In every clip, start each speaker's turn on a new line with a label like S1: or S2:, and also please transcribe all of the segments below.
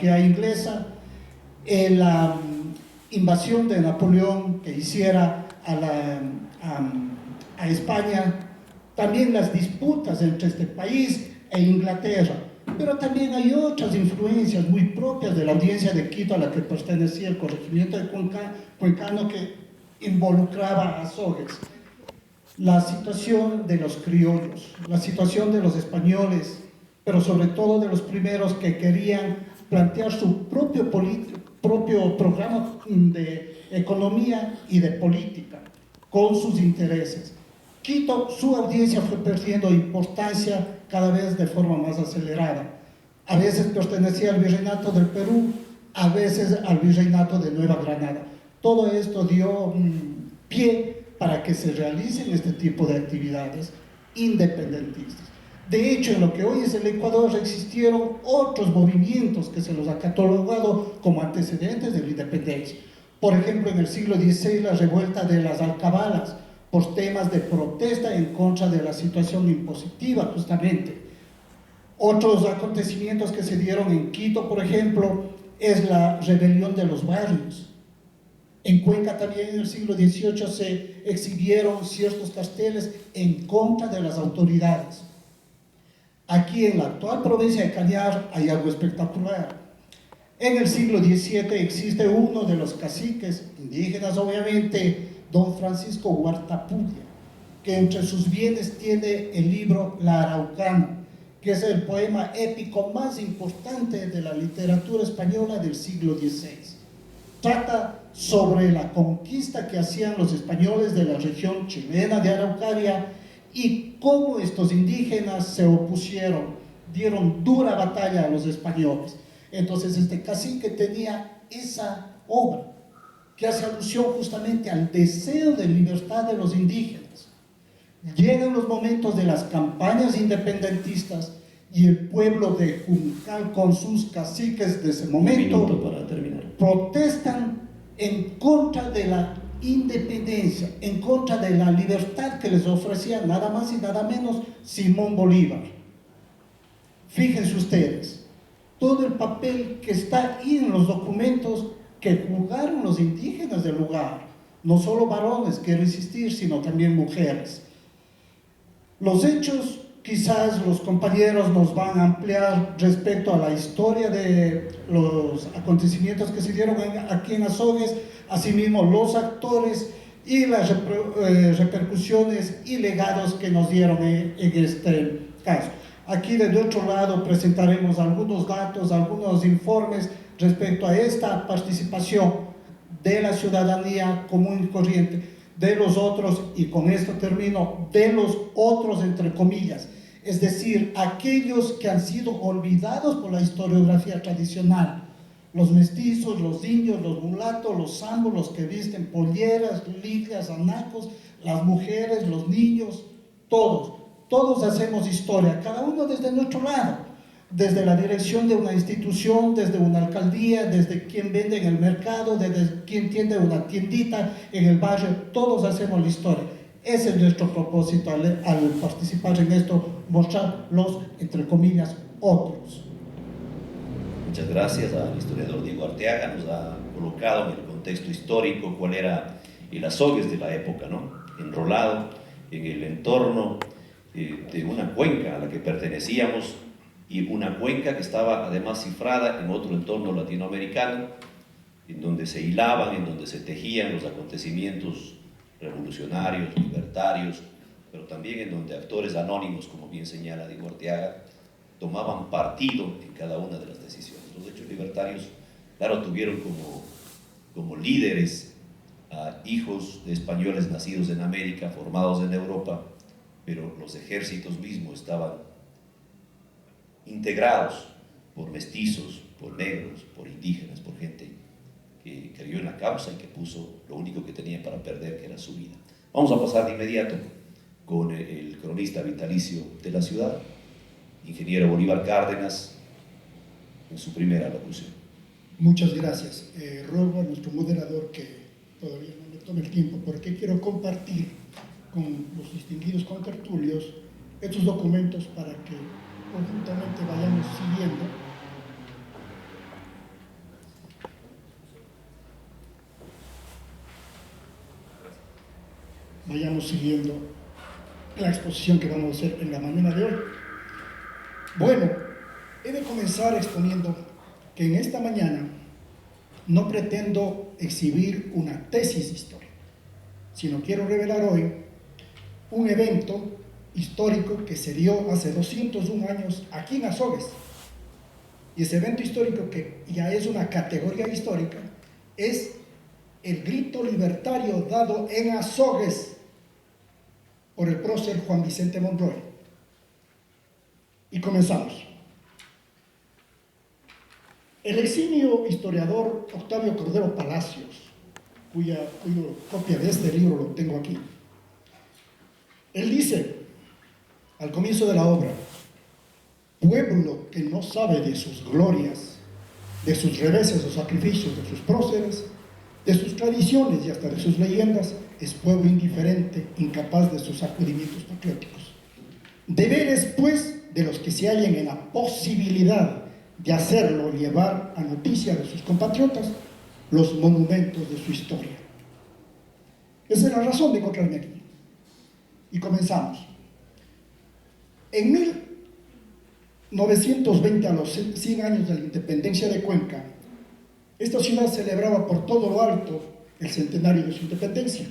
S1: monarquía inglesa, la invasión de Napoleón que hiciera a España, también las disputas entre este país e Inglaterra, pero también hay otras influencias muy propias de la audiencia de Quito a la que pertenecía el corregimiento de Cuencano, que involucraba a Azogues. La situación de los criollos, la situación de los españoles, pero sobre todo de los primeros que querían plantear su propio programa de economía y de política con sus intereses. Quito, su audiencia fue perdiendo importancia cada vez de forma más acelerada. A veces pertenecía al Virreinato del Perú, a veces al Virreinato de Nueva Granada. Todo esto dio pie para que se realicen este tipo de actividades independentistas. De hecho, en lo que hoy es el Ecuador existieron otros movimientos que se los ha catalogado como antecedentes de la independencia. Por ejemplo, en el siglo XVI, la revuelta de las alcabalas, por temas de protesta en contra de la situación impositiva, justamente. Otros acontecimientos que se dieron en Quito, por ejemplo, es la rebelión de los barrios. En Cuenca también en el siglo XVIII se exhibieron ciertos carteles en contra de las autoridades. Aquí en la actual provincia de Cañar hay algo espectacular. En el siglo XVII existe uno de los caciques indígenas, obviamente, don Francisco Huartapudia, que entre sus bienes tiene el libro La Araucana, que es el poema épico más importante de la literatura española del siglo XVI. Trata sobre la conquista que hacían los españoles de la región chilena de Araucaria y cómo estos indígenas se opusieron, dieron dura batalla a los españoles. Entonces este cacique tenía esa obra que hace alusión justamente al deseo de libertad de los indígenas. Llegan los momentos de las campañas independentistas y el pueblo de Juncal con sus caciques de ese momento
S2: para terminar,
S1: protestan en contra de la independencia, en contra de la libertad que les ofrecía nada más y nada menos Simón Bolívar. Fíjense ustedes, todo el papel que está ahí en los documentos que jugaron los indígenas del lugar, no solo varones, quiero insistir, sino también mujeres. Los hechos, quizás los compañeros nos van a ampliar respecto a la historia de los acontecimientos que se dieron aquí en Azogues, asimismo los actores y las repercusiones y legados que nos dieron en este caso. Aquí de otro lado presentaremos algunos datos, algunos informes respecto a esta participación de la ciudadanía común y corriente, de los otros, y con esto termino, de los otros entre comillas, es decir, aquellos que han sido olvidados por la historiografía tradicional, los mestizos, los indios, los mulatos, los zambos, los que visten polleras, ligas, anacos, las mujeres, los niños, todos hacemos historia, cada uno desde nuestro lado, desde la dirección de una institución, desde una alcaldía, desde quien vende en el mercado, desde quien tiene una tiendita en el barrio, todos hacemos la historia. Ese es nuestro propósito al participar en esto, mostrar los, entre comillas, otros.
S2: Muchas gracias al historiador Diego Arteaga, nos ha colocado en el contexto histórico cuál era el Azogues de la época, ¿no? Enrolado en el entorno de una cuenca a la que pertenecíamos, y una cuenca que estaba además cifrada en otro entorno latinoamericano, en donde se hilaban, en donde se tejían los acontecimientos revolucionarios, libertarios, pero también en donde actores anónimos, como bien señala Diego Arteaga, tomaban partido en cada una de las decisiones. Los hechos libertarios, claro, tuvieron como líderes a hijos de españoles nacidos en América, formados en Europa, pero los ejércitos mismos estaban integrados por mestizos, por negros, por indígenas, por gente que creyó en la causa y que puso lo único que tenía para perder, que era su vida. Vamos a pasar de inmediato con el cronista vitalicio de la ciudad, ingeniero Bolívar Cárdenas, en su primera locución.
S3: Muchas gracias. Ruego a nuestro moderador que todavía no me tome el tiempo, porque quiero compartir con los distinguidos contertulios estos documentos para que conjuntamente vayamos siguiendo vayamos siguiendo la exposición que vamos a hacer en la mañana de hoy. Bueno, he de comenzar exponiendo que en esta mañana no pretendo exhibir una tesis histórica, sino quiero revelar hoy un evento histórico que se dio hace 201 años aquí en Azogues. Y ese evento histórico, que ya es una categoría histórica, es el grito libertario dado en Azogues por el prócer Juan Vicente Monroy. Y comenzamos. El eximio historiador Octavio Cordero Palacios, cuya copia de este libro lo tengo aquí, él dice, al comienzo de la obra: pueblo que no sabe de sus glorias, de sus reveses o sacrificios de sus próceres, de sus tradiciones y hasta de sus leyendas, es pueblo indiferente, incapaz de sus sacudimientos patrióticos. Deberes, pues, de los que se hallen en la posibilidad de hacerlo llevar a noticia de sus compatriotas los monumentos de su historia. Esa es la razón de encontrarme aquí. Y comenzamos. En 1920, a los 100 años de la independencia de Cuenca, esta ciudad celebraba por todo lo alto el centenario de su independencia.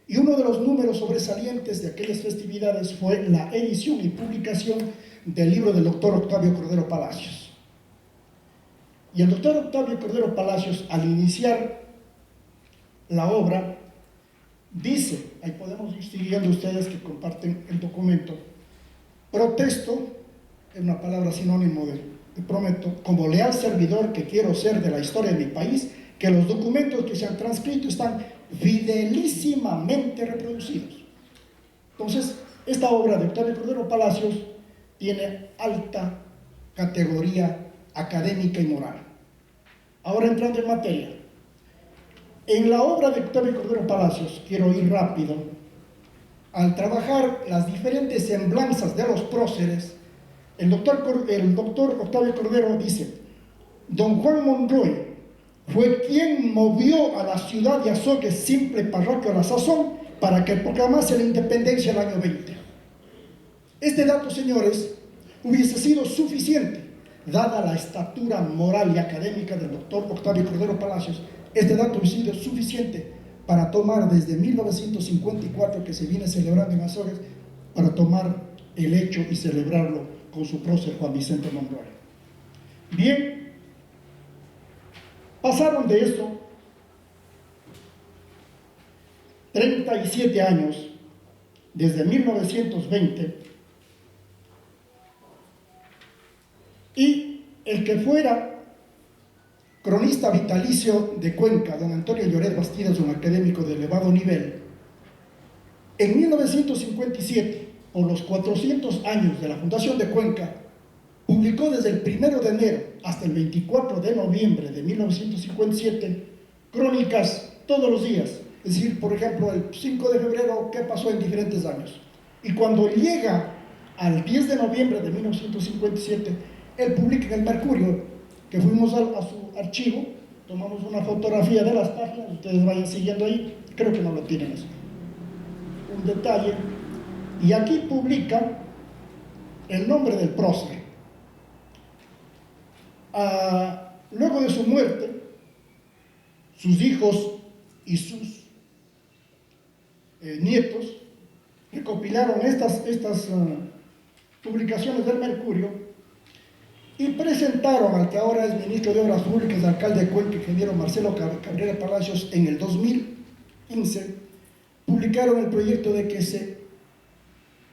S3: Y uno de los números sobresalientes de aquellas festividades fue la edición y publicación del libro del doctor Octavio Cordero Palacios. Y el doctor Octavio Cordero Palacios, al iniciar la obra, dice, ahí podemos ir siguiendo ustedes que comparten el documento: protesto, es una palabra sinónimo de prometo, como leal servidor que quiero ser de la historia de mi país, que los documentos que se han transcrito están fidelísimamente reproducidos. Entonces, esta obra de Octavio Cordero Palacios tiene alta categoría académica y moral. Ahora, entrando en materia, en la obra de Octavio Cordero Palacios, quiero ir rápido, al trabajar las diferentes semblanzas de los próceres, el doctor Octavio Cordero dice: don Juan Monroy fue quien movió a la ciudad de Azogues, simple parroquia a la sazón, para que proclamase la independencia el año 20. Este dato, señores, hubiese sido suficiente, dada la estatura moral y académica del doctor Octavio Cordero Palacios. Este dato hubiese sido suficiente para tomar desde 1954, que se viene celebrando en Azogues, para tomar el hecho y celebrarlo con su prócer Juan Vicente Monroy. Bien, pasaron de esto 37 años, desde 1920, y el que fuera cronista vitalicio de Cuenca, don Antonio Lloret Bastidas, un académico de elevado nivel, en 1957, por los 400 años de la fundación de Cuenca, publicó desde el 1 de enero hasta el 24 de noviembre de 1957 crónicas todos los días. Es decir, por ejemplo, el 5 de febrero, qué pasó en diferentes años. Y cuando llega al 10 de noviembre de 1957, él publica en el Mercurio, que fuimos a su archivo, tomamos una fotografía de las páginas, ustedes vayan siguiendo ahí, creo que no lo tienen eso. Un detalle. Y aquí publica el nombre del prócer. Luego de su muerte, sus hijos y sus nietos recopilaron estas publicaciones del Mercurio y presentaron al que ahora es ministro de Obras Públicas, alcalde de Cuenca, ingeniero Marcelo Cabrera Palacios, en el 2015, publicaron el proyecto de que se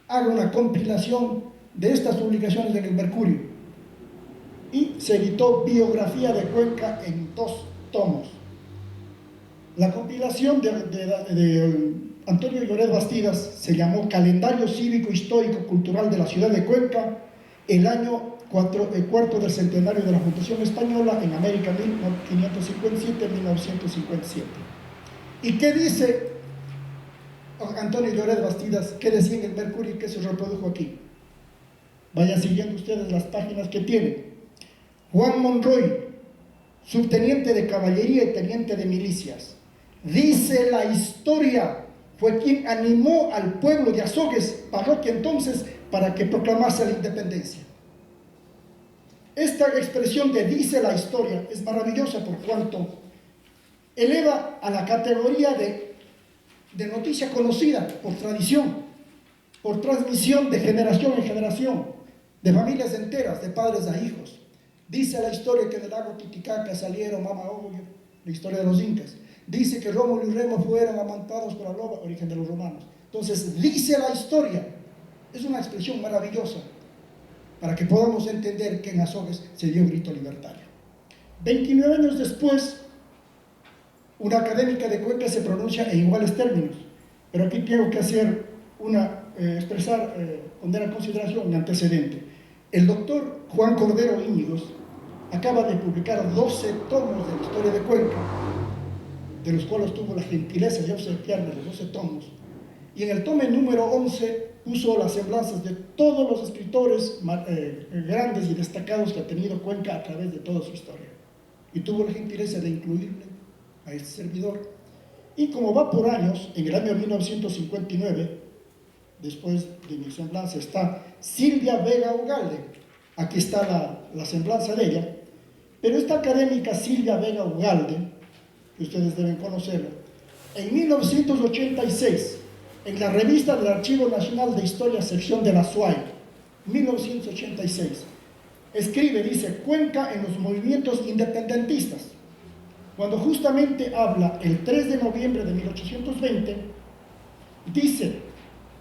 S3: haga una compilación de estas publicaciones en el Mercurio, y se editó Biografía de Cuenca en 2 tomos. La compilación de Antonio Lloret Bastidas se llamó Calendario Cívico Histórico Cultural de la Ciudad de Cuenca, el año cuarto del centenario de la Fundación Española en América, 1557-1957. ¿Y qué dice Antonio Lloret Bastidas? ¿Qué decía en el Mercurio y qué se reprodujo aquí? Vayan siguiendo ustedes las páginas que tienen. Juan Monroy, subteniente de caballería y teniente de milicias. Dice la historia, fue quien animó al pueblo de Azogues, parroquia entonces, para que proclamase la independencia. Esta expresión de dice la historia es maravillosa por cuanto eleva a la categoría de noticia conocida por tradición, por transmisión de generación en generación, de familias enteras, de padres a hijos. Dice la historia que del lago Titicaca salieron Mama Oglio, la historia de los incas. Dice que Rómulo y Remo fueron amantados por la loba, origen de los romanos. Entonces, dice la historia. Es una expresión maravillosa para que podamos entender que en Azogues se dio un grito libertario. 29 años después, una académica de Cuenca se pronuncia en iguales términos, pero aquí tengo que hacer poner a consideración un antecedente. El doctor Juan Cordero Íñigos acaba de publicar 12 tomos de la historia de Cuenca, de los cuales tuvo la gentileza de obsequiarme los 12 tomos, y en el tomo número 11 puso las semblanzas de todos los escritores grandes y destacados que ha tenido Cuenca a través de toda su historia, y tuvo la gentileza de incluirle a este servidor. Y como va por años, en el año 1959, después de mi semblanza, está Silvia Vega Ugalde. Aquí está la semblanza de ella. Pero esta académica Silvia Vega Ugalde, que ustedes deben conocerla, en 1986, en la revista del Archivo Nacional de Historia, sección de la SUAY, 1986, escribe, dice, Cuenca en los movimientos independentistas. Cuando justamente habla el 3 de noviembre de 1820, dice,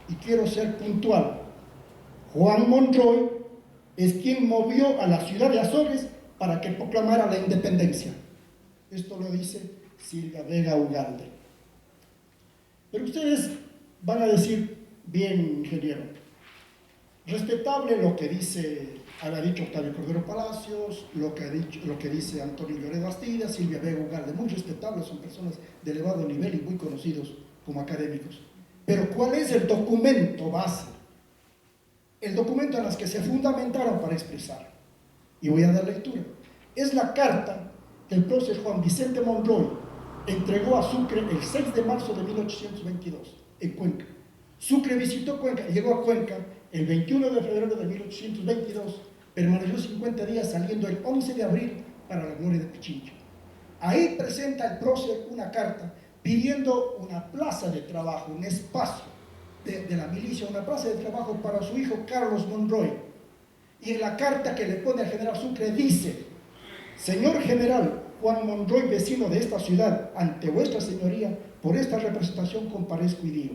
S3: y quiero ser puntual, Juan Monroy es quien movió a la ciudad de Azogues para que proclamara la independencia. Esto lo dice Silvia Vega Ugalde. Pero ustedes van a decir, bien, ingeniero, respetable lo que ha dicho Octavio Cordero Palacios, lo que dice Antonio Lloret Bastida, Silvia Vega Ugalde, muy respetables, son personas de elevado nivel y muy conocidos como académicos. Pero ¿cuál es el documento base? El documento en el que se fundamentaron para expresar. Y voy a dar lectura. Es la carta que el prócer Juan Vicente Monroy entregó a Sucre el 6 de marzo de 1822, en Cuenca. Sucre visitó Cuenca, llegó a Cuenca el 21 de febrero de 1822, permaneció 50 días, saliendo el 11 de abril para la gloria de Pichincha. Ahí presenta el prócer una carta pidiendo una plaza de trabajo, un espacio de la milicia, una plaza de trabajo para su hijo Carlos Monroy. Y en la carta que le pone al general Sucre dice: señor general Juan Monroy, vecino de esta ciudad, ante vuestra señoría, por esta representación comparezco y digo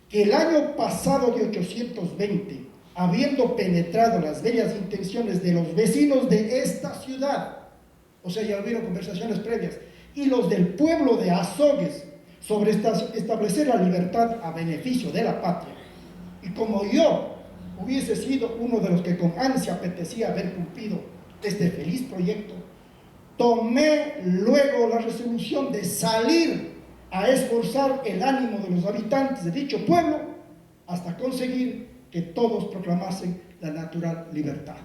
S3: que el año pasado de 820, habiendo penetrado las bellas intenciones de los vecinos de esta ciudad, o sea, ya hubieron conversaciones previas, y los del pueblo de Azogues, sobre establecer la libertad a beneficio de la patria. Y como yo hubiese sido uno de los que con ansia apetecía haber cumplido este feliz proyecto, tomé luego la resolución de salir a esforzar el ánimo de los habitantes de dicho pueblo hasta conseguir que todos proclamasen la natural libertad.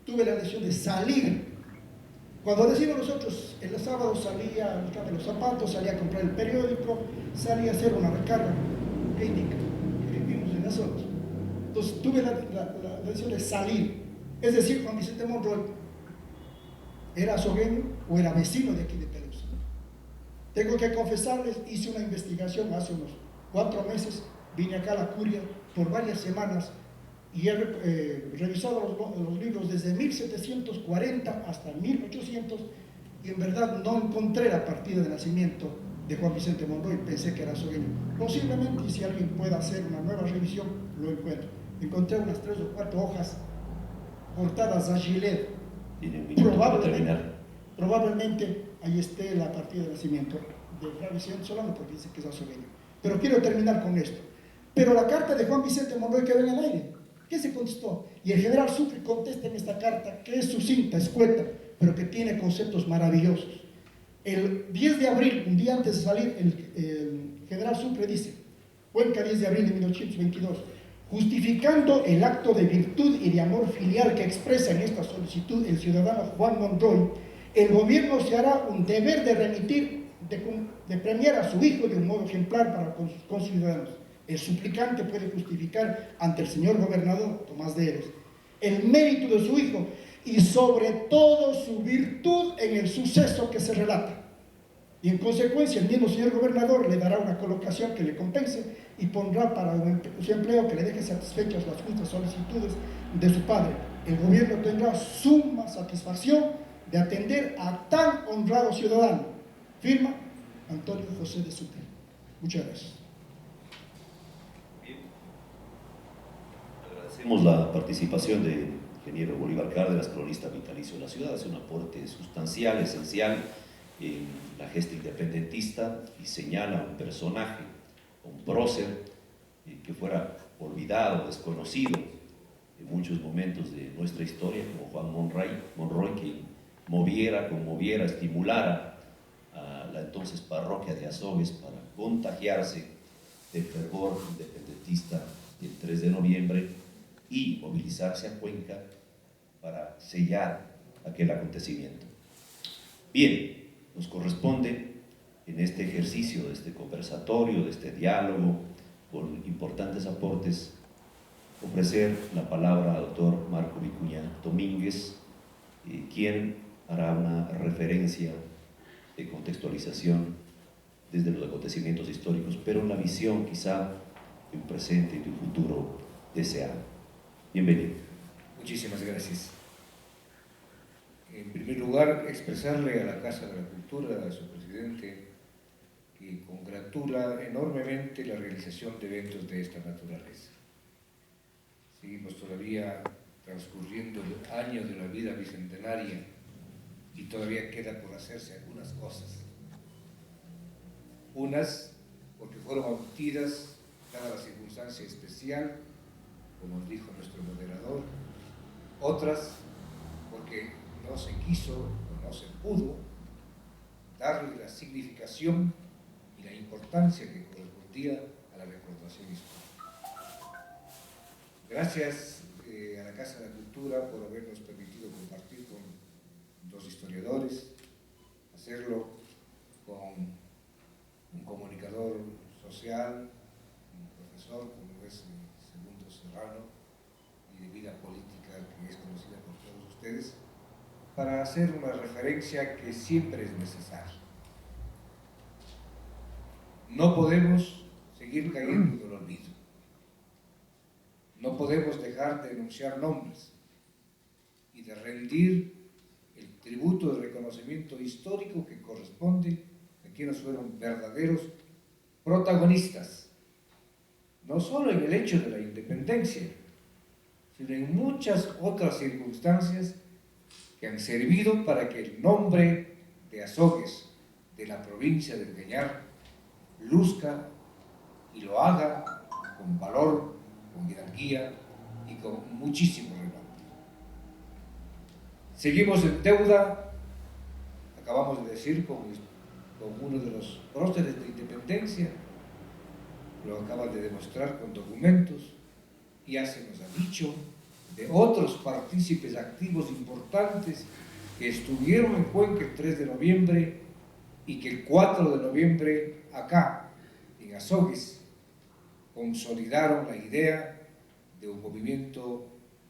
S3: Tuve la decisión de salir. Cuando decimos nosotros, el sábado salía a buscar los zapatos, salía a comprar el periódico, salía a hacer una recarga clínica que vivimos en nosotros. Entonces tuve la decisión de salir. Es decir, Juan Vicente Monroy era azogueño o era vecino de aquí de Pelusa. Tengo que confesarles, hice una investigación hace unos 4 meses, vine acá a la curia por varias semanas y he revisado los libros desde 1740 hasta 1800 y en verdad no encontré la partida de nacimiento de Juan Vicente Monroy, pensé que era azogueño. Posiblemente, y si alguien puede hacer una nueva revisión, lo encuentro. Encontré unas 3 o 4 hojas cortadas a gilet. Probablemente ahí esté la partida de nacimiento de Juan Vicente Solano, porque dice que es azogueño. Pero quiero terminar con esto. Pero la carta de Juan Vicente Monroy quedó en el aire. ¿Qué se contestó? Y el general Sucre contesta en esta carta, que es sucinta, escueta, pero que tiene conceptos maravillosos. El 10 de abril, un día antes de salir, el general Sucre dice, Cuenca, 10 de abril de 1822, justificando el acto de virtud y de amor filial que expresa en esta solicitud el ciudadano Juan Monroy, el gobierno se hará un deber de remitir de premiar a su hijo de un modo ejemplar para con sus conciudadanos. El suplicante puede justificar ante el señor gobernador Tomás de Eres el mérito de su hijo y sobre todo su virtud en el suceso que se relata. Y en consecuencia el mismo señor gobernador le dará una colocación que le compense y pondrá para su empleo que le deje satisfechas las justas solicitudes de su padre. El gobierno tendrá suma satisfacción de atender a tan honrado ciudadano. Firma Antonio José de Sucre. Muchas gracias.
S2: Bien. Agradecemos la participación del ingeniero Bolívar Cárdenas, cronista vitalicio de la ciudad. Hace un aporte sustancial, esencial en la gesta independentista y señala un personaje, un prócer, que fuera olvidado, desconocido en muchos momentos de nuestra historia, como Juan Monroy, quien moviera, conmoviera, estimulara a la entonces parroquia de Azogues para contagiarse del fervor independentista del 3 de noviembre y movilizarse a Cuenca para sellar aquel acontecimiento. Bien, nos corresponde en este ejercicio, de este conversatorio, de este diálogo, con importantes aportes, ofrecer la palabra al doctor Marco Vicuña Domínguez, quien hará una referencia de contextualización desde los acontecimientos históricos, pero en la visión quizá de un presente y de un futuro deseado. Bienvenido.
S4: Muchísimas gracias. En primer lugar, expresarle a la Casa de la Cultura, a su presidente, que congratula enormemente la realización de eventos de esta naturaleza. Seguimos todavía transcurriendo el año de la vida bicentenaria y todavía queda por hacerse algunas cosas. Unas porque fueron omitidas dada la circunstancia especial, como nos dijo nuestro moderador, otras porque no se quiso o no se pudo darle la significación y la importancia que correspondía a la recordación histórica. Gracias a la Casa de la Cultura por habernos permitido compartir con dos historiadores, hacerlo con un comunicador social, un profesor como es Segundo Serrano, y de vida política que es conocida por todos ustedes, para hacer una referencia que siempre es necesaria. No podemos seguir cayendo en el olvido. No podemos dejar de enunciar nombres y de rendir el tributo de reconocimiento histórico que corresponde a quienes fueron verdaderos protagonistas, no solo en el hecho de la independencia, sino en muchas otras circunstancias que han servido para que el nombre de Azogues, de la provincia del Cañar, luzca y lo haga con valor, con jerarquía y con muchísimo renombre. Seguimos en deuda, acabamos de decir, con uno de los próceres de independencia, lo acaba de demostrar con documentos, y ya se nos ha dicho de otros partícipes activos importantes que estuvieron en Cuenca el 3 de noviembre y que el 4 de noviembre acá, en Azogues, consolidaron la idea de un movimiento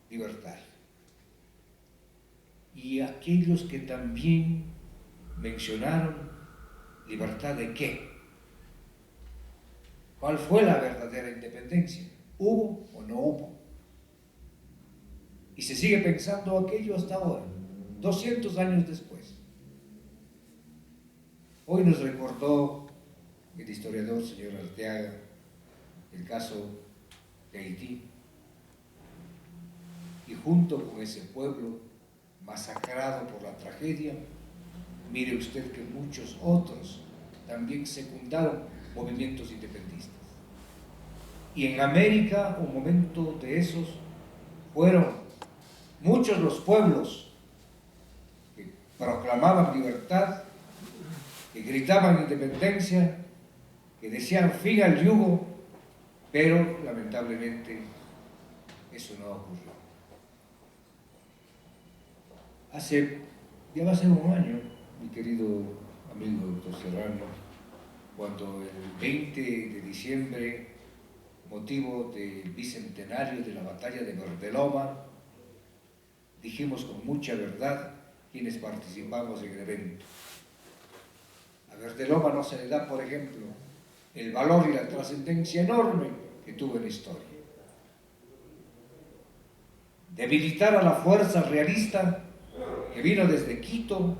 S4: libertario. Y aquellos que también mencionaron libertad de qué. ¿Cuál fue la verdadera independencia? ¿Hubo o no hubo? Y se sigue pensando aquello hasta ahora, 200 años después. Hoy nos recordó el historiador señor Arteaga el caso de Haití, y junto con ese pueblo masacrado por la tragedia, mire usted que muchos otros también secundaron movimientos independistas. Y en América, un momento de esos, fueron muchos los pueblos que proclamaban libertad, que gritaban independencia, que decían fin al yugo, pero lamentablemente eso no ocurrió. Ya va a ser un año, mi querido amigo doctor Serrano, cuando el 20 de diciembre, motivo del bicentenario de la batalla de Verdeloma, dijimos con mucha verdad quienes participamos en el evento. A Verdeloma no se le da, por ejemplo, el valor y la trascendencia enorme que tuvo en la historia. Debilitar a la fuerza realista que vino desde Quito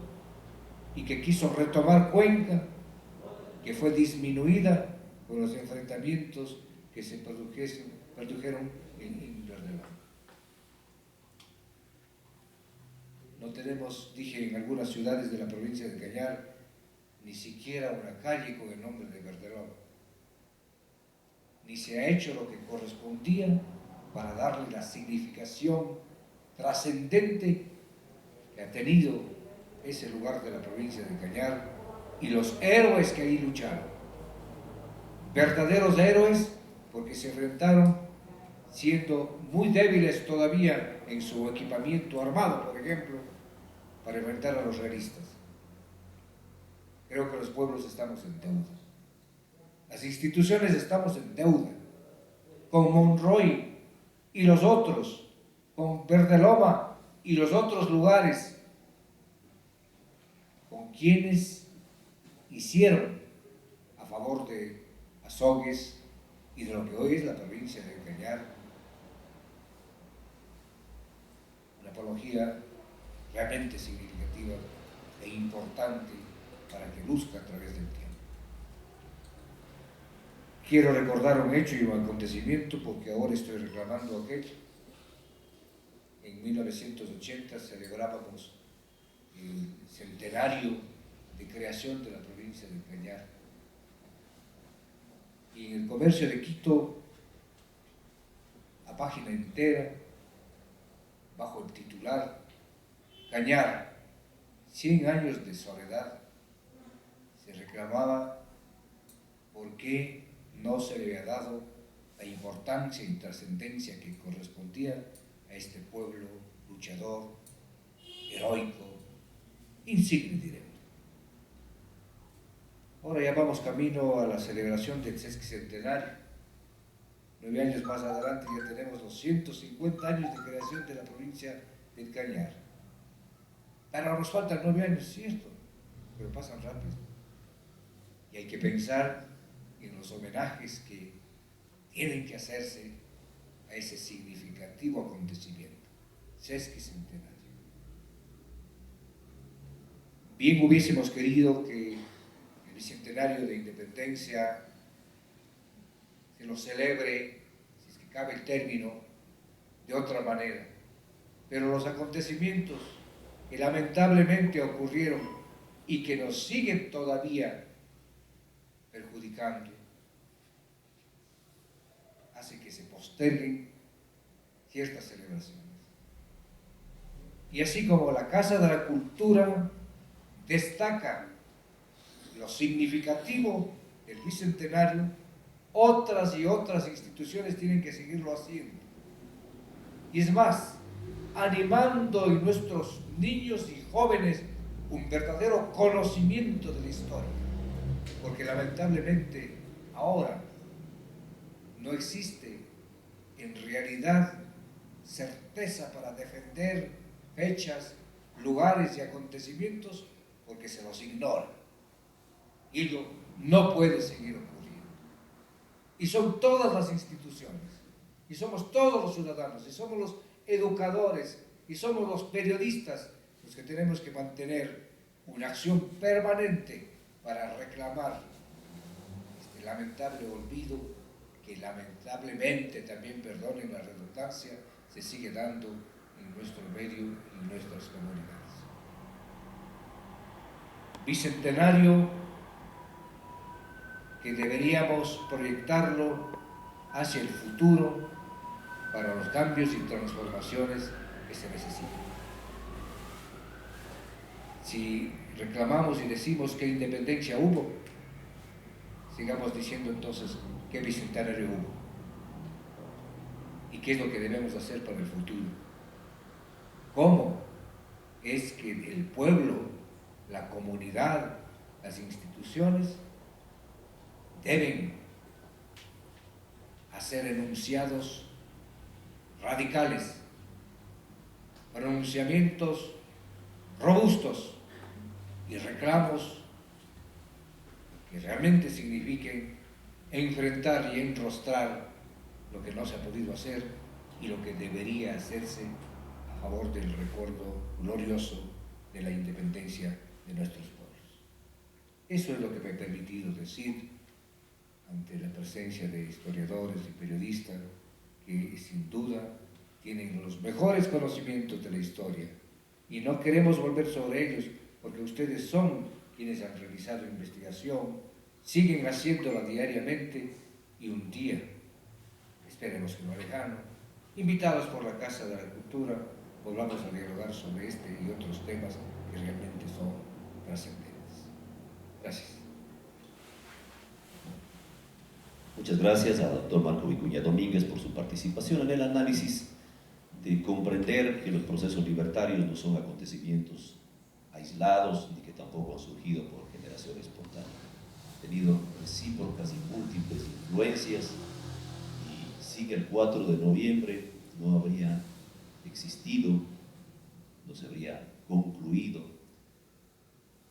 S4: y que quiso retomar Cuenca, que fue disminuida por los enfrentamientos que se produjeron en Verdeloma. No tenemos, dije, en algunas ciudades de la provincia de Cañar, ni siquiera una calle con el nombre de Verdeloma. Ni se ha hecho lo que correspondía para darle la significación trascendente que ha tenido ese lugar de la provincia de Cañar y los héroes que ahí lucharon. Verdaderos héroes porque se enfrentaron siendo muy débiles todavía en su equipamiento armado, por ejemplo, para enfrentar a los realistas. Creo que los pueblos estamos en deuda. Las instituciones estamos en deuda. Con Monroy y los otros, con Verdeloma y los otros lugares, con quienes hicieron a favor de Azogues y de lo que hoy es la provincia de Cañar una apología realmente significativa e importante para que luzca a través del tiempo. Quiero recordar un hecho y un acontecimiento porque ahora estoy reclamando aquello. En 1980 celebrábamos el centenario de creación de la provincia de Cañar. Y en el Comercio de Quito, a página entera, bajo el titular Cañar, 100 años de soledad, se reclamaba por qué no se le había dado la importancia y trascendencia que correspondía a este pueblo luchador, heroico, insigne, diremos. Ahora ya vamos camino a la celebración del sesquicentenario. 9 años más adelante ya tenemos los 150 años de creación de la provincia del Cañar. Pero nos faltan 9 años, cierto, pero pasan rápido. Y hay que pensar en los homenajes que tienen que hacerse a ese significativo acontecimiento, sesquicentenario. Bien hubiésemos querido que el bicentenario de independencia se lo celebre, si es que cabe el término, de otra manera. Pero los acontecimientos que lamentablemente ocurrieron y que nos siguen todavía perjudicando, hace que se posterguen ciertas celebraciones. Y así como la Casa de la Cultura destaca lo significativo del bicentenario, otras y otras instituciones tienen que seguirlo haciendo. Y es más, animando en nuestros niños y jóvenes un verdadero conocimiento de la historia, porque lamentablemente ahora no existe en realidad certeza para defender fechas, lugares y acontecimientos porque se los ignora. Y ello no puede seguir ocurriendo. Y son todas las instituciones, y somos todos los ciudadanos, y somos los educadores, y somos los periodistas los que tenemos que mantener una acción permanente para reclamar este lamentable olvido que lamentablemente, también perdonen la redundancia, se sigue dando en nuestro medio y en nuestras comunidades. Bicentenario que deberíamos proyectarlo hacia el futuro para los cambios y transformaciones que se necesitan. Si reclamamos y decimos que independencia hubo, sigamos diciendo entonces qué bicentenario hubo y qué es lo que debemos hacer para el futuro. ¿Cómo es que el pueblo, la comunidad, las instituciones deben hacer enunciados radicales, pronunciamientos robustos y reclamos que realmente signifiquen enfrentar y enrostrar lo que no se ha podido hacer y lo que debería hacerse a favor del recuerdo glorioso de la independencia de nuestros pueblos. Eso es lo que me he permitido decir ante la presencia de historiadores y periodistas que sin duda tienen los mejores conocimientos de la historia y no queremos volver sobre ellos porque ustedes son quienes han realizado investigación, siguen haciéndola diariamente y un día, esperemos que no lejano, invitados por la Casa de la Cultura, volvamos a dialogar sobre este y otros temas que realmente son trascendentes. Gracias.
S2: Muchas gracias al doctor Marco Vicuña Domínguez por su participación en el análisis de comprender que los procesos libertarios no son acontecimientos aislados ni que tampoco han surgido por generación espontánea. Han tenido recíprocas y múltiples influencias y sin el 4 de noviembre no habría existido, no se habría concluido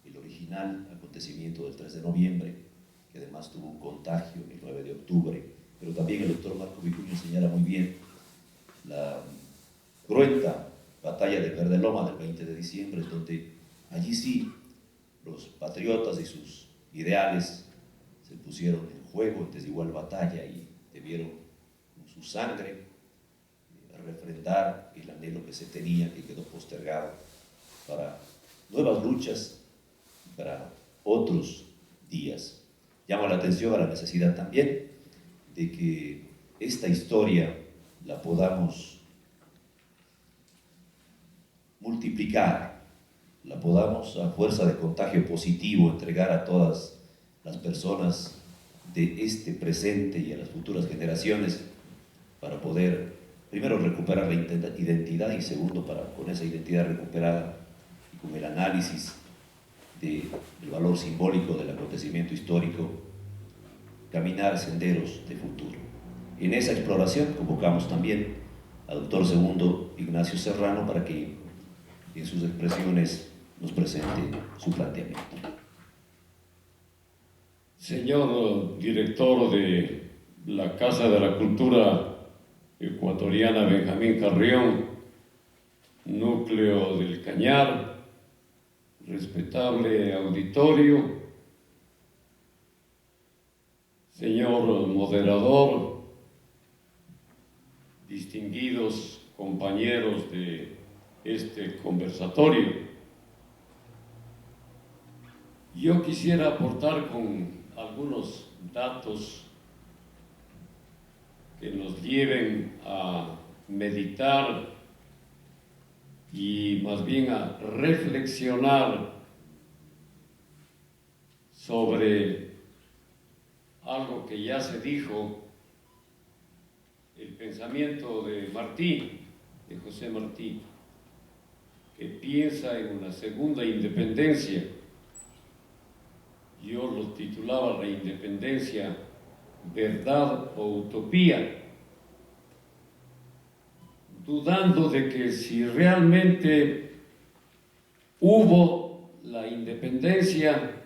S2: el original acontecimiento del 3 de noviembre, que además tuvo un contagio el 9 de octubre, pero también el doctor Marco Vicuña señala muy bien la cruenta batalla de Verde Loma del 20 de diciembre, donde allí sí los patriotas y sus ideales se pusieron en juego en desigual batalla y debieron con su sangre refrendar el anhelo que se tenía, que quedó postergado para nuevas luchas, para otros días. Llama la atención a la necesidad también de que esta historia la podamos multiplicar, la podamos a fuerza de contagio positivo entregar a todas las personas de este presente y a las futuras generaciones para poder, primero, recuperar la identidad y segundo, para con esa identidad recuperada y con el análisis del valor simbólico del acontecimiento histórico, caminar senderos de futuro. En esa exploración convocamos también al doctor segundo Ignacio Serrano para que en sus expresiones nos presente su planteamiento.
S5: Señor director de la Casa de la Cultura Ecuatoriana Benjamín Carrión, núcleo del Cañar, respetable auditorio, señor moderador, distinguidos compañeros de este conversatorio, yo quisiera aportar con algunos datos que nos lleven a meditar y más bien a reflexionar sobre algo que ya se dijo, el pensamiento de Martí, de José Martí, que piensa en una segunda independencia. Yo lo titulaba la independencia, verdad o utopía, dudando de que si realmente hubo la independencia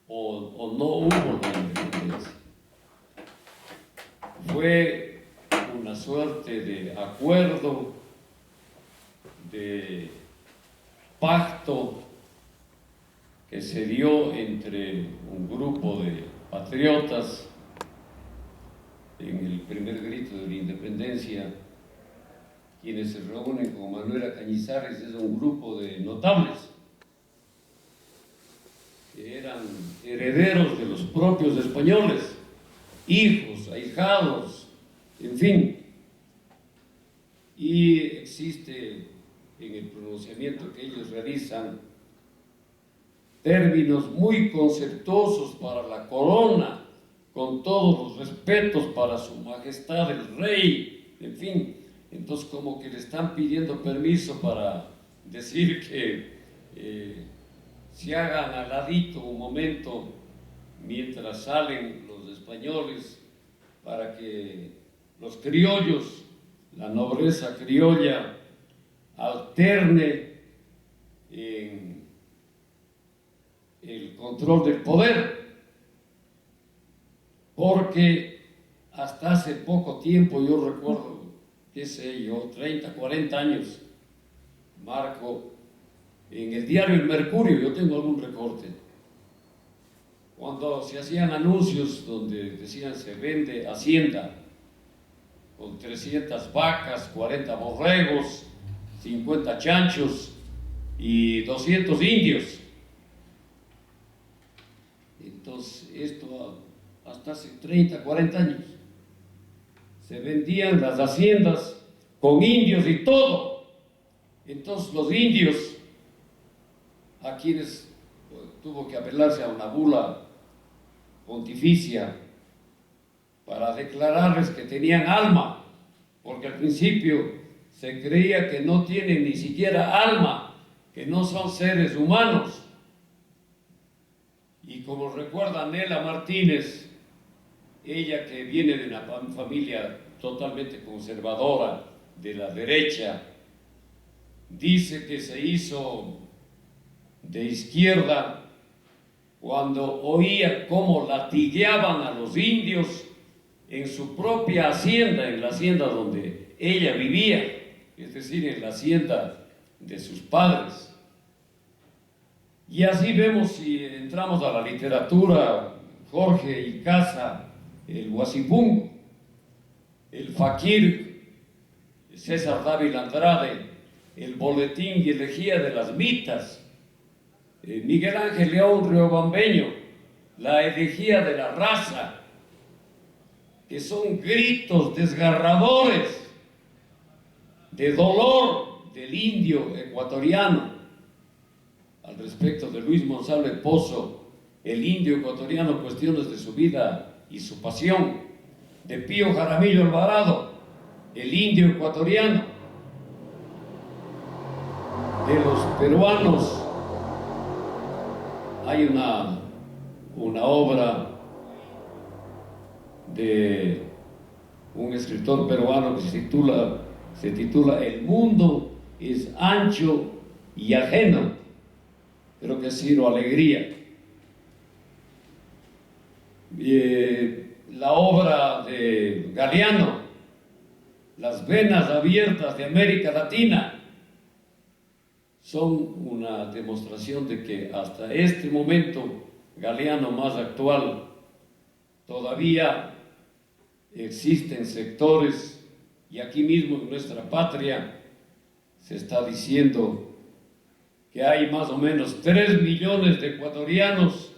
S5: o no hubo la independencia. Fue una suerte de acuerdo, de pacto que se dio entre un grupo de patriotas en el primer grito de la independencia, quienes se reúnen con Manuela Cañizares. Es un grupo de notables que eran herederos de los propios españoles, hijos, ahijados, en fin. Y existe en el pronunciamiento que ellos realizan términos muy conceptuosos para la corona, con todos los respetos para su majestad el rey, en fin. Entonces como que le están pidiendo permiso para decir que se hagan al ladito un momento mientras salen los españoles para que los criollos, la nobleza criolla, alterne en el control del poder, porque hasta hace poco tiempo, yo recuerdo, qué sé yo, 30, 40 años, Marco, en el diario El Mercurio, yo tengo algún recorte, cuando se hacían anuncios donde decían se vende hacienda con 300 vacas, 40 borregos, 50 chanchos y 200 indios. Entonces, esto hasta hace 30, 40 años. Se vendían las haciendas con indios y todo. Entonces, los indios, a quienes tuvo que apelarse a una bula pontificia para declararles que tenían alma, porque al principio se creía que no tienen ni siquiera alma, que no son seres humanos. Y como recuerda Nela Martínez, ella que viene de una familia totalmente conservadora, de la derecha, dice que se hizo de izquierda cuando oía cómo latigueaban a los indios en su propia hacienda, en la hacienda donde ella vivía, es decir, en la hacienda de sus padres. Y así vemos, si entramos a la literatura, Jorge y Casa, el Guasipungo, el Fakir, César Dávila Andrade, el Boletín y Elegía de las Mitas, Miguel Ángel León Riobambeño, la Elegía de la Raza, que son gritos desgarradores de dolor del indio ecuatoriano. Al respecto de Luis Monsalve Pozo, el indio ecuatoriano, cuestiones de su vida y su pasión, de Pío Jaramillo Alvarado, el indio ecuatoriano, de los peruanos. Hay una obra de un escritor peruano que se titula El mundo es ancho y ajeno, creo que es Ciro Alegría. La obra de Galeano, Las venas abiertas de América Latina, son una demostración de que hasta este momento, Galeano más actual, todavía existen sectores, y aquí mismo en nuestra patria se está diciendo que hay más o menos 3 millones de ecuatorianos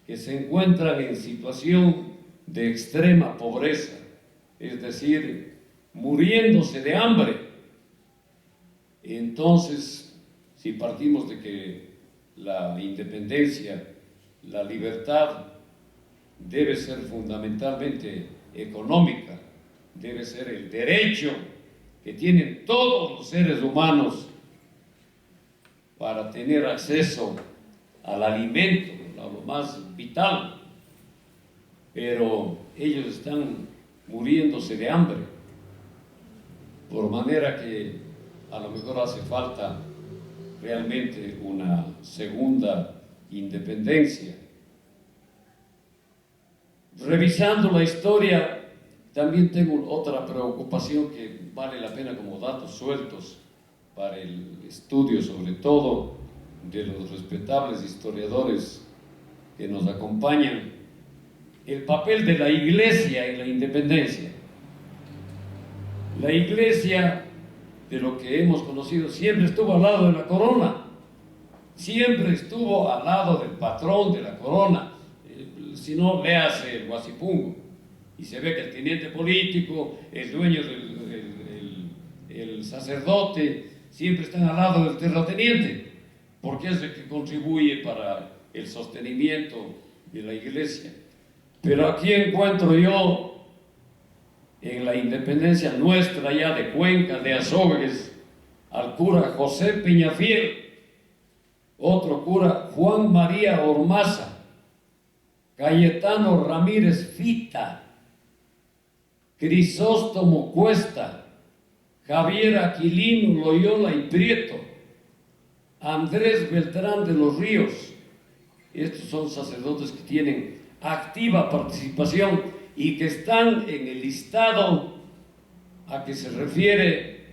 S5: que se encuentran en situación de extrema pobreza, es decir, muriéndose de hambre. Entonces, si partimos de que la independencia, la libertad debe ser fundamentalmente económica, debe ser el derecho que tienen todos los seres humanos para tener acceso al alimento, a lo más vital, pero ellos están muriéndose de hambre, por manera que a lo mejor hace falta realmente una segunda independencia. Revisando la historia, también tengo otra preocupación que vale la pena como datos sueltos para el estudio, sobre todo de los respetables historiadores que nos acompañan: el papel de la Iglesia en la independencia. La Iglesia, de lo que hemos conocido, siempre estuvo al lado de la corona, siempre estuvo al lado del patrón de la corona. Si no, léase el Guasipungo y se ve que el teniente político, el dueño el sacerdote, siempre están al lado del terrateniente, porque es el que contribuye para el sostenimiento de la Iglesia. Pero aquí encuentro yo, en la independencia nuestra ya de Cuenca, de Azogues, al cura José Peñafiel, otro cura, Juan María Ormaza, Cayetano Ramírez Fita, Crisóstomo Cuesta, Javier Aquilino Loyola y Prieto, Andrés Beltrán de los Ríos. Estos son sacerdotes que tienen activa participación y que están en el listado a que se refiere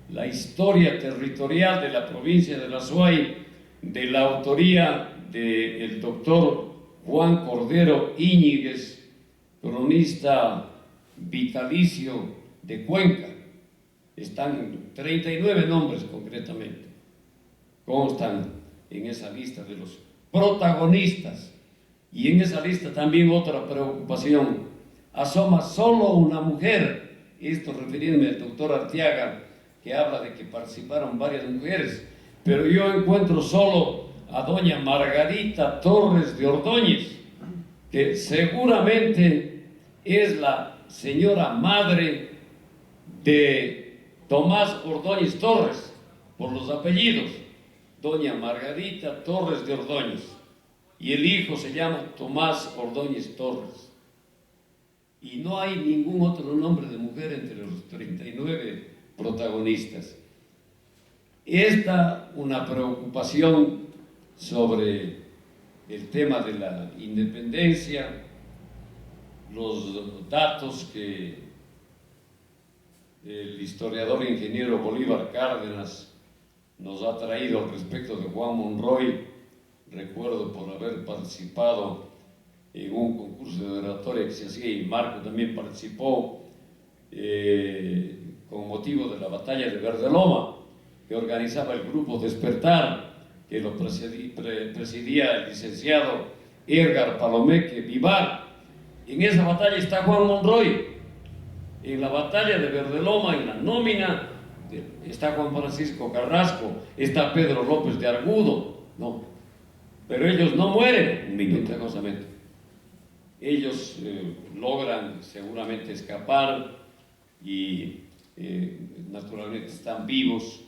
S5: la historia territorial de la provincia de La Suay, de la autoría del doctor Juan Cordero Íñiguez, cronista vitalicio de Cuenca. Están 39 nombres concretamente, constan en esa lista de los protagonistas. Y en esa lista también otra preocupación: asoma solo una mujer, esto refiriéndome al doctor Arteaga, que habla de que participaron varias mujeres, pero yo encuentro solo a doña Margarita Torres de Ordóñez, que seguramente es la señora madre de Tomás Ordóñez Torres, por los apellidos, doña Margarita Torres de Ordóñez, y el hijo se llama Tomás Ordóñez Torres. Y no hay ningún otro nombre de mujer entre los 39 protagonistas. Esta una preocupación sobre el tema de la independencia, los datos que el historiador ingeniero Bolívar Cárdenas nos ha traído al respecto de Juan Monroy. Recuerdo por haber participado en un concurso de oratoria que se hacía, y Marco también participó, con motivo de la batalla de Verdeloma, que organizaba el grupo Despertar, que lo presidía el licenciado Edgar Palomeque Vivar. En esa batalla está Juan Monroy. En la batalla de Verdeloma, en la nómina, está Juan Francisco Carrasco, está Pedro López de Argudo, ¿no? Pero ellos no mueren milagrosamente. Ellos logran seguramente escapar y naturalmente están vivos.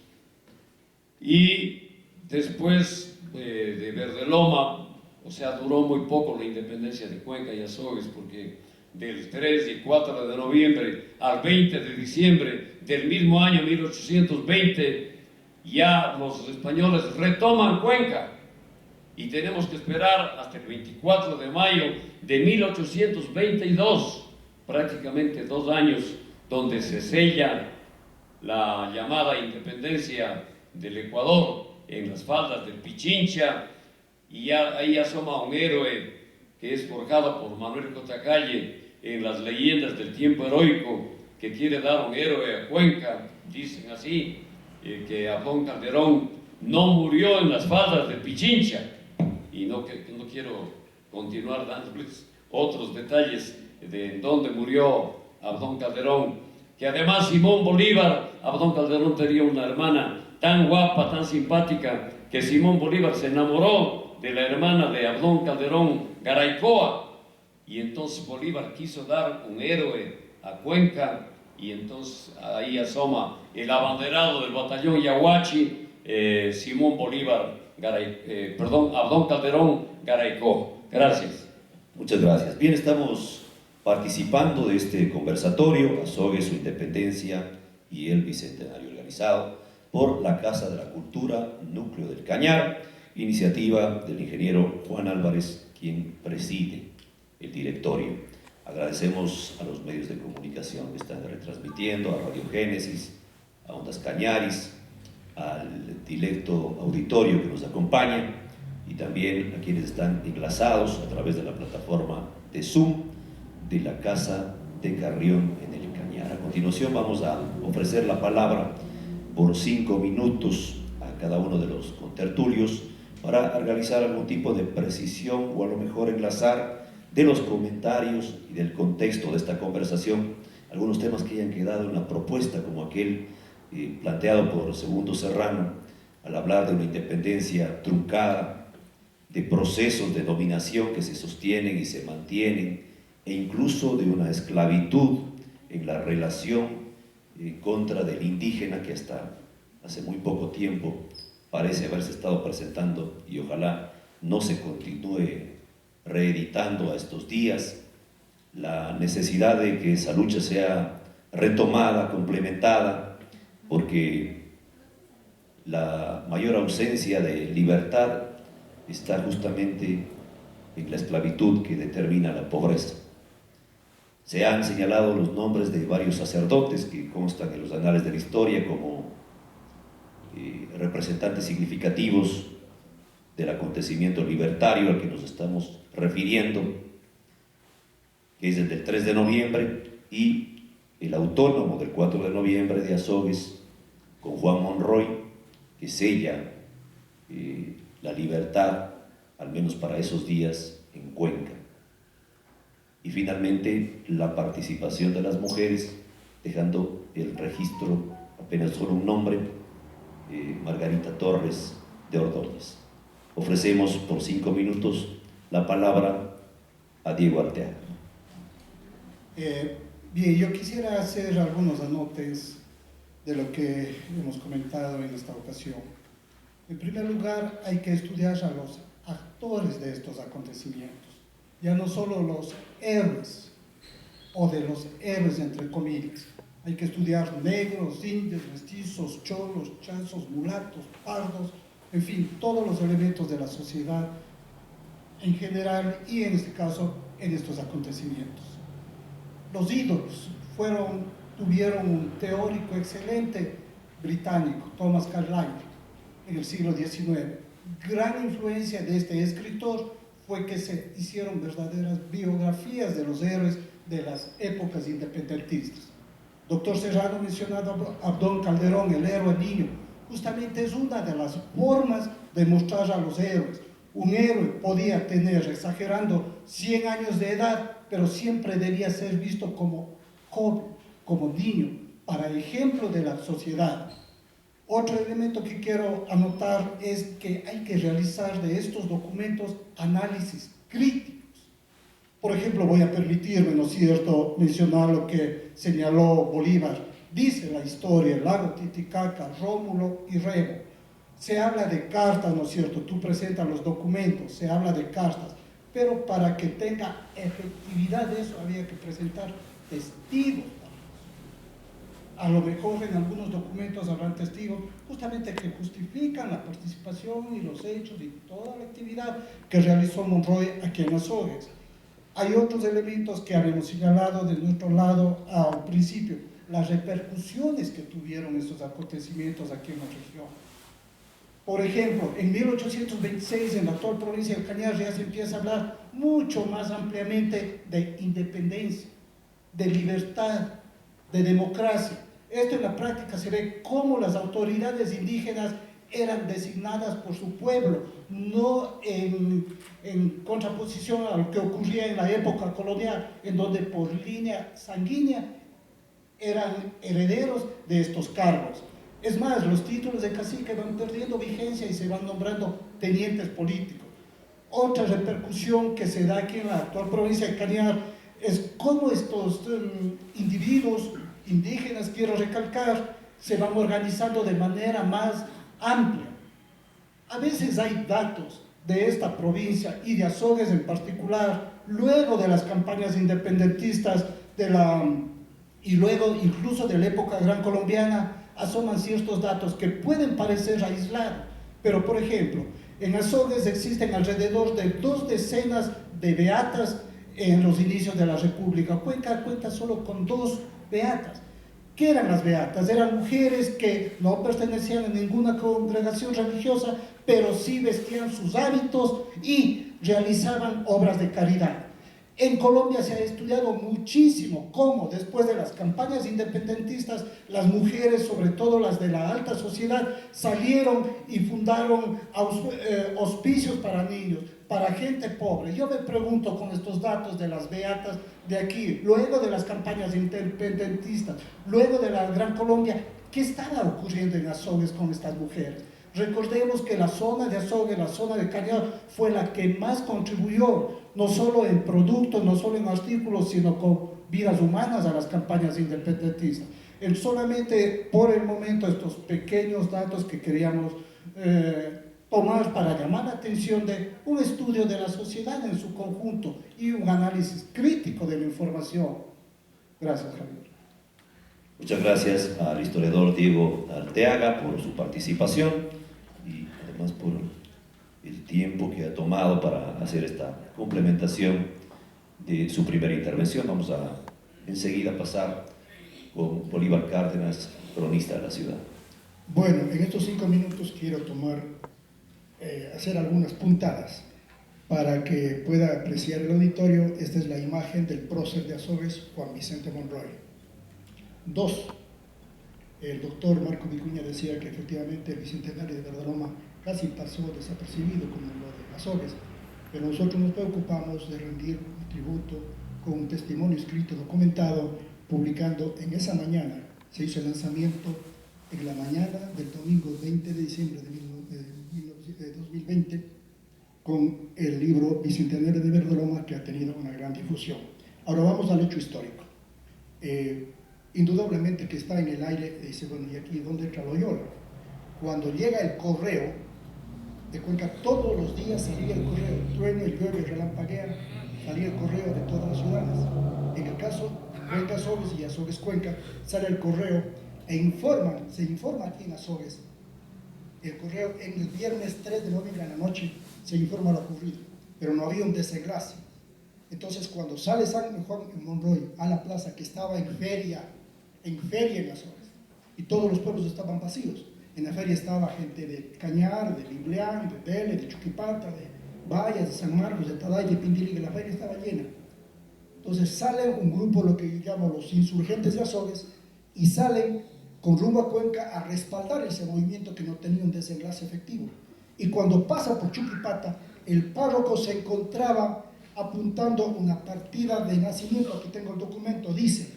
S5: Y después de Verdeloma, o sea, duró muy poco la independencia de Cuenca y Azogues, porque del 3 y 4 de noviembre al 20 de diciembre del mismo año 1820, ya los españoles retoman Cuenca, y tenemos que esperar hasta el 24 de mayo de 1822, prácticamente 2 años, donde se sella la llamada independencia del Ecuador en las faldas del Pichincha, y ya ahí asoma un héroe que es forjado por Manuel Cotacalle en las leyendas del tiempo heroico, que quiere dar un héroe a Cuenca. Dicen así, que Abdón Calderón no murió en las faldas del Pichincha, y no quiero continuar dándoles otros detalles de en dónde murió Abdón Calderón, que además Simón Bolívar, Abdón Calderón tenía una hermana tan guapa, tan simpática, que Simón Bolívar se enamoró de la hermana de Abdón Calderón, Garaycoa, y entonces Bolívar quiso dar un héroe a Cuenca, y entonces ahí asoma el abanderado del batallón Yaguachi, Simón Bolívar, Abdón Calderón Garaycoa. Gracias.
S2: Muchas gracias. Bien, estamos participando de este conversatorio, Azogues, su independencia y el bicentenario, organizado por la Casa de la Cultura, Núcleo del Cañar, iniciativa del ingeniero Juan Álvarez, quien preside el directorio. Agradecemos a los medios de comunicación que están retransmitiendo, a Radio Génesis, a Ondas Cañaris, al directo auditorio que nos acompaña, y también a quienes están enlazados a través de la plataforma de Zoom de la Casa de Carrión en el Cañar. A continuación vamos a ofrecer la palabra por 5 minutos a cada uno de los contertulios para realizar algún tipo de precisión, o a lo mejor enlazar de los comentarios y del contexto de esta conversación algunos temas que hayan quedado en la propuesta, como aquel planteado por Segundo Serrano al hablar de una independencia truncada, de procesos de dominación que se sostienen y se mantienen, e incluso de una esclavitud en la relación en contra del indígena, que hasta hace muy poco tiempo parece haberse estado presentando y ojalá no se continúe reeditando a estos días, la necesidad de que esa lucha sea retomada, complementada, porque la mayor ausencia de libertad está justamente en la esclavitud que determina la pobreza. Se han señalado los nombres de varios sacerdotes que constan en los anales de la historia como representantes significativos del acontecimiento libertario al que nos estamos refiriendo, que es el del 3 de noviembre, y el autónomo del 4 de noviembre de Azogues, con Juan Monroy, que sella la libertad, al menos para esos días, en Cuenca. Y finalmente, la participación de las mujeres, dejando el registro apenas solo un nombre, Margarita Torres de Ordóñez. Ofrecemos por 5 minutos la palabra a Diego Arteaga.
S1: Bien, yo quisiera hacer algunos anotes de lo que hemos comentado en esta ocasión. En primer lugar, hay que estudiar a los actores de estos acontecimientos, ya no solo los héroes, o de los héroes entre comillas. Hay que estudiar negros, indios, mestizos, cholos, chazos, mulatos, pardos, en fin, todos los elementos de la sociedad en general y en este caso en estos acontecimientos. Los ídolos tuvieron un teórico excelente británico, Thomas Carlyle, en el siglo XIX. Gran influencia de este escritor fue que se hicieron verdaderas biografías de los héroes de las épocas independentistas. Doctor Serrano mencionado a Abdón Calderón, el héroe niño, justamente es una de las formas de mostrar a los héroes. Un héroe podía tener, exagerando, 100 años de edad, pero siempre debía ser visto como joven, como niño, para ejemplo de la sociedad. Otro elemento que quiero anotar es que hay que realizar de estos documentos análisis críticos. Por ejemplo, voy a permitirme, ¿no es cierto?, mencionar lo que señaló Bolívar. Dice la historia, el lago Titicaca, Rómulo y Remo. Se habla de cartas, ¿no es cierto?, tú presentas los documentos, se habla de cartas, pero para que tenga efectividad eso había que presentar testigos. A lo mejor en algunos documentos habrán testigos justamente que justifican la participación y los hechos y toda la actividad que realizó Monroy aquí en Azogues. Hay otros elementos que habíamos señalado de nuestro lado al principio, las repercusiones que tuvieron estos acontecimientos aquí en la región. Por ejemplo, en 1826 en la actual provincia del Cañar ya se empieza a hablar mucho más ampliamente de independencia, de libertad, de democracia. Esto en la práctica se ve cómo las autoridades indígenas eran designadas por su pueblo, no en contraposición a lo que ocurría en la época colonial, en donde por línea sanguínea eran herederos de estos cargos. Es más, los títulos de cacique van perdiendo vigencia y se van nombrando tenientes políticos. Otra repercusión que se da aquí en la actual provincia de Cañar es cómo estos individuos indígenas, quiero recalcar, se van organizando de manera más amplia. A veces hay datos de esta provincia y de Azogues en particular, luego de las campañas independentistas y luego incluso de la época gran colombiana, asoman ciertos datos que pueden parecer aislados, pero por ejemplo, en Azogues existen alrededor de 2 decenas de beatas en los inicios de la República. Cuenca cuenta solo con 2 beatas. ¿Qué eran las beatas? Eran mujeres que no pertenecían a ninguna congregación religiosa, pero sí vestían sus hábitos y realizaban obras de caridad. En Colombia se ha estudiado muchísimo cómo después de las campañas independentistas las mujeres, sobre todo las de la alta sociedad, salieron y fundaron hospicios para niños, para gente pobre. Yo me pregunto con estos datos de las beatas de aquí, luego de las campañas independentistas, luego de la Gran Colombia, ¿qué estaba ocurriendo en Azogues con estas mujeres? Recordemos que la zona de Azogues, la zona de Cañar, fue la que más contribuyó, no solo en productos, no solo en artículos, sino con vidas humanas a las campañas independentistas. Solamente por el momento estos pequeños datos que queríamos tomar para llamar la atención de un estudio de la sociedad en su conjunto y un análisis crítico de la información. Gracias, Javier.
S2: Muchas gracias al historiador Diego Arteaga por su participación y además por el tiempo que ha tomado para hacer esta complementación de su primera intervención. Vamos a enseguida pasar con Bolívar Cárdenas, cronista de la ciudad.
S3: Bueno, en estos 5 minutos quiero hacer algunas puntadas para que pueda apreciar el auditorio. Esta es la imagen del prócer de Azogues, Juan Vicente Monroy. 2. El doctor Marco Vicuña decía que efectivamente el bicentenario de Verdaloma casi pasó desapercibido como lo de Azogues, pero nosotros nos preocupamos de rendir un tributo con un testimonio escrito, documentado, publicando en esa mañana. Se hizo el lanzamiento en la mañana del domingo 20 de diciembre de 2020 con el libro Bicentenario de Verdaloma, que ha tenido una gran difusión. Ahora vamos al hecho histórico. Indudablemente que está en el aire, dice, bueno, ¿y aquí dónde entra Loyola? Cuando llega el correo de Cuenca, todos los días salía el correo, trueno, llueve, relampaguea, salía el correo de todas las ciudades. En el caso de Cuenca Azogues y Azogues Cuenca, sale el correo se informa aquí en Azogues. El correo en el viernes 3 de noviembre en la noche se informa lo ocurrido, pero no había un desenlace. Entonces, cuando sale San Juan Monroy a la plaza, que estaba en feria en Azogues, y todos los pueblos estaban vacíos. En la feria estaba gente de Cañar, de Limbleán, de Tele, de Chuquipata, de Vallas, de San Marcos, de Taday, de Pindiriga. La feria estaba llena. Entonces sale un grupo, lo que llamo los insurgentes de Azogues, y salen con rumbo a Cuenca a respaldar ese movimiento que no tenía un desenlace efectivo. Y cuando pasa por Chuquipata, el párroco se encontraba apuntando una partida de nacimiento. Aquí tengo el documento, dice: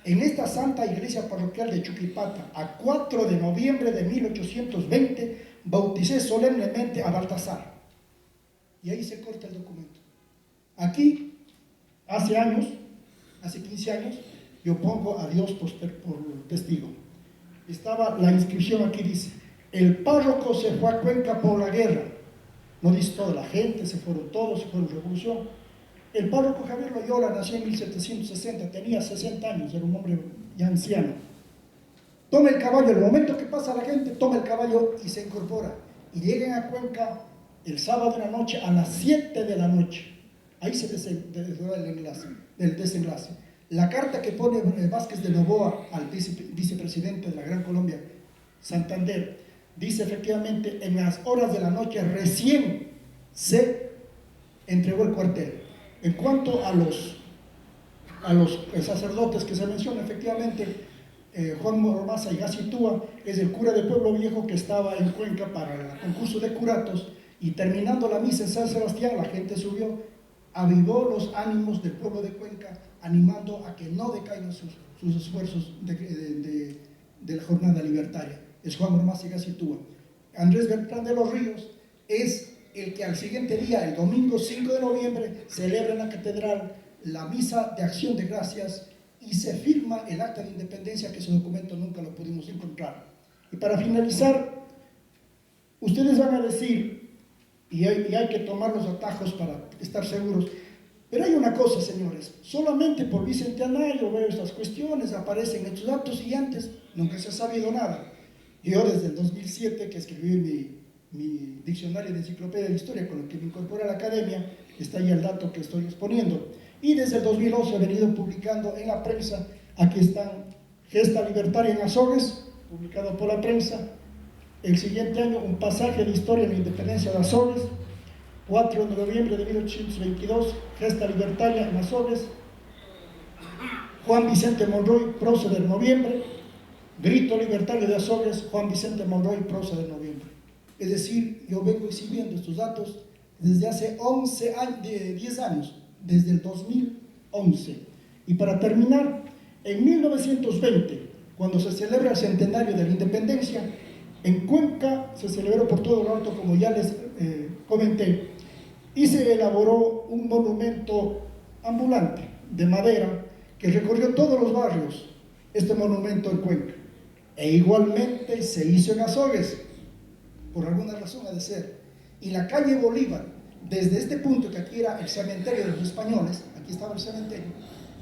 S3: en esta santa iglesia parroquial de Chuquipata, a 4 de noviembre de 1820, bauticé solemnemente a Baltasar. Y ahí se corta el documento. Aquí, hace años, hace 15 años, yo pongo a Dios por testigo. Estaba la inscripción aquí, dice: el párroco se fue a Cuenca por la guerra. No dice toda la gente, se fueron todos, se fueron revolución. El párroco Javier Loyola nació en 1760, tenía 60 años, era un hombre ya anciano. Toma el caballo, el momento que pasa la gente, toma el caballo y se incorpora. Y llegan a Cuenca el sábado de la noche a las 7 de la noche. Ahí se el desenlace. La carta que pone Vázquez de Novoa al vicepresidente de la Gran Colombia, Santander, dice efectivamente: en las horas de la noche recién se entregó el cuartel. En cuanto a los sacerdotes que se menciona, efectivamente, Juan Ormaza y Gacitúa es el cura de Pueblo Viejo que estaba en Cuenca para el concurso de curatos, y terminando la misa en San Sebastián, la gente subió, avivó los ánimos del pueblo de Cuenca, animando a que no decaigan sus esfuerzos de la jornada libertaria. Es Juan Ormaza y Gacitúa. Andrés Beltrán de los Ríos es el que al siguiente día, el domingo 5 de noviembre, celebra en la catedral la misa de acción de gracias y se firma el acta de independencia, que ese documento nunca lo pudimos encontrar. Y para finalizar, ustedes van a decir, y hay que tomar los atajos para estar seguros, pero hay una cosa, señores: solamente por bicentenario veo estas cuestiones, aparecen estos datos, y antes nunca se ha sabido nada. Yo desde el 2007, que escribí mi diccionario de enciclopedia de la historia, con el que me incorporé a la academia, está ahí el dato que estoy exponiendo. Y desde el 2011 he venido publicando en la prensa. Aquí están: Gesta Libertaria en Azogues, publicado por la prensa. El siguiente año, un pasaje de historia en la independencia de Azogues. 4 de noviembre de 1822, Gesta Libertaria en Azogues. Juan Vicente Monroy, prócer de noviembre. Grito Libertario de Azogues, Juan Vicente Monroy, prócer de noviembre. Es decir, yo vengo exhibiendo estos datos desde hace 10 años, desde el 2011. Y para terminar, en 1920, cuando se celebra el centenario de la independencia, en Cuenca se celebró por todo lo alto, como ya les comenté, y se elaboró un monumento ambulante de madera que recorrió todos los barrios, este monumento en Cuenca. E igualmente se hizo en Azogues. por alguna razón ha de ser. Y la calle Bolívar, desde este punto que aquí era el cementerio de los españoles, aquí estaba el cementerio,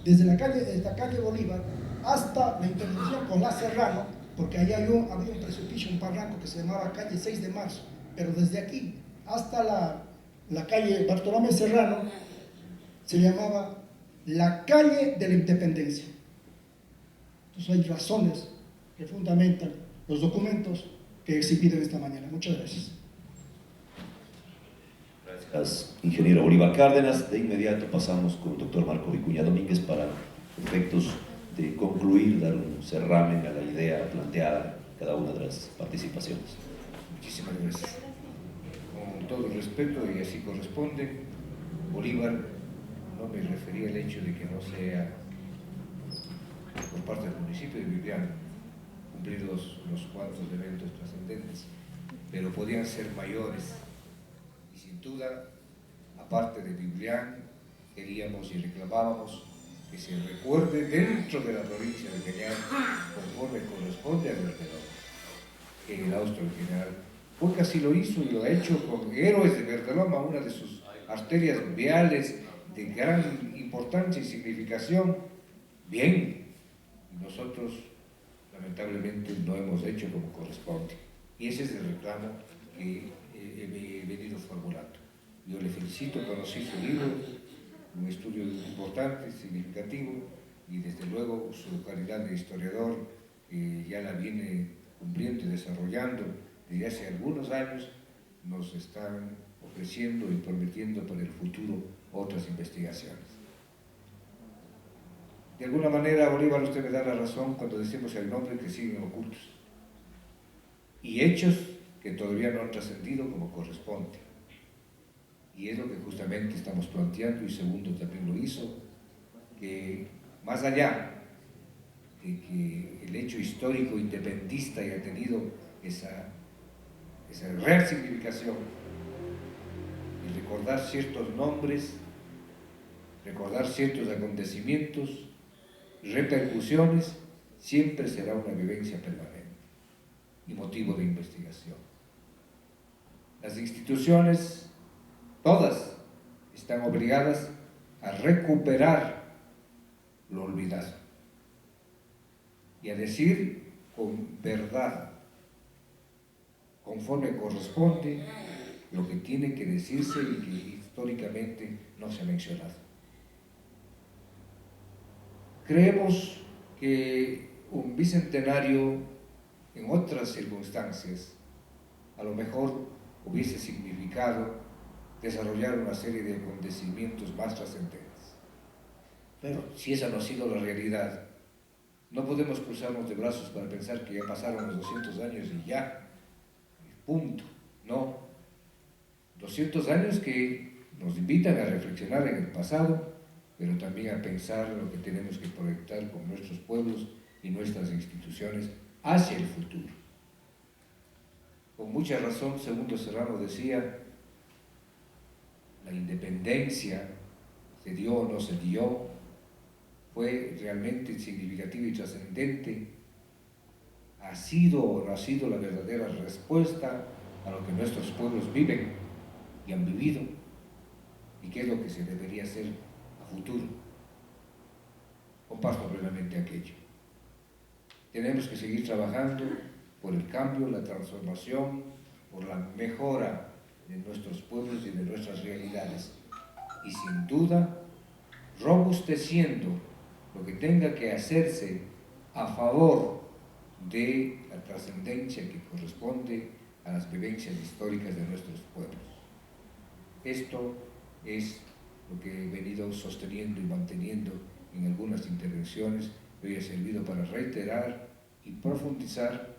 S3: desde la calle Bolívar hasta la intersección con la Serrano, porque allá había un precipicio, un barranco que se llamaba calle 6 de marzo, pero desde aquí hasta la calle Bartolomé Serrano se llamaba la calle de la Independencia. Entonces hay razones que fundamentan los documentos que he exhibido esta mañana. Muchas gracias.
S2: Gracias, ingeniero Bolívar Cárdenas. De inmediato pasamos con el doctor Marco Vicuña Domínguez para efectos de concluir, dar un cerramen a la idea planteada en cada una de las participaciones.
S4: Muchísimas gracias. Con todo el respeto, y así corresponde, Bolívar no me refería al hecho de que no sea por parte del municipio de Vivian cumplir los cuantos eventos trascendentes, pero podían ser mayores. Y sin duda, aparte de Vivian, queríamos y reclamábamos que se recuerde dentro de la provincia de Cañar, conforme corresponde a Verdelón, que el austro general, porque así lo hizo y lo ha hecho con Héroes de Verdeloma, una de sus arterias viales de gran importancia y significación. Bien, y nosotros lamentablemente no hemos hecho como corresponde, y ese es el reclamo que he venido formulando. Yo le felicito, conocí su libro, un estudio importante, significativo, y desde luego su calidad de historiador ya la viene cumpliendo y desarrollando desde hace algunos años. Nos están ofreciendo y prometiendo para el futuro otras investigaciones. De alguna manera, Bolívar, usted me da la razón cuando decimos el nombre que siguen ocultos y hechos que todavía no han trascendido como corresponde. Y es lo que justamente estamos planteando, y Segundo también lo hizo, que más allá de que el hecho histórico independentista haya tenido esa real significación, y recordar ciertos nombres, recordar ciertos acontecimientos, repercusiones, siempre será una vivencia permanente y motivo de investigación. Las instituciones, todas, están obligadas a recuperar lo olvidado y a decir con verdad, conforme corresponde, lo que tiene que decirse y que históricamente no se ha mencionado. Creemos que un bicentenario en otras circunstancias a lo mejor hubiese significado desarrollar una serie de acontecimientos más trascendentes. Pero si esa no ha sido la realidad, no podemos cruzarnos de brazos para pensar que ya pasaron los 200 años y ya, punto. No. 200 años que nos invitan a reflexionar en el pasado, pero también a pensar lo que tenemos que proyectar con nuestros pueblos y nuestras instituciones hacia el futuro. Con mucha razón, Segundo Serrano decía, la independencia se dio o no se dio, fue realmente significativa y trascendente, ha sido o no ha sido la verdadera respuesta a lo que nuestros pueblos viven y han vivido, y qué es lo que se debería hacer a futuro. Comparto plenamente aquello. Tenemos que seguir trabajando por el cambio, la transformación, por la mejora de nuestros pueblos y de nuestras realidades, y sin duda robusteciendo lo que tenga que hacerse a favor de la trascendencia que corresponde a las vivencias históricas de nuestros pueblos. Esto es lo que he venido sosteniendo y manteniendo en algunas intervenciones que hoy ha servido para reiterar y profundizar,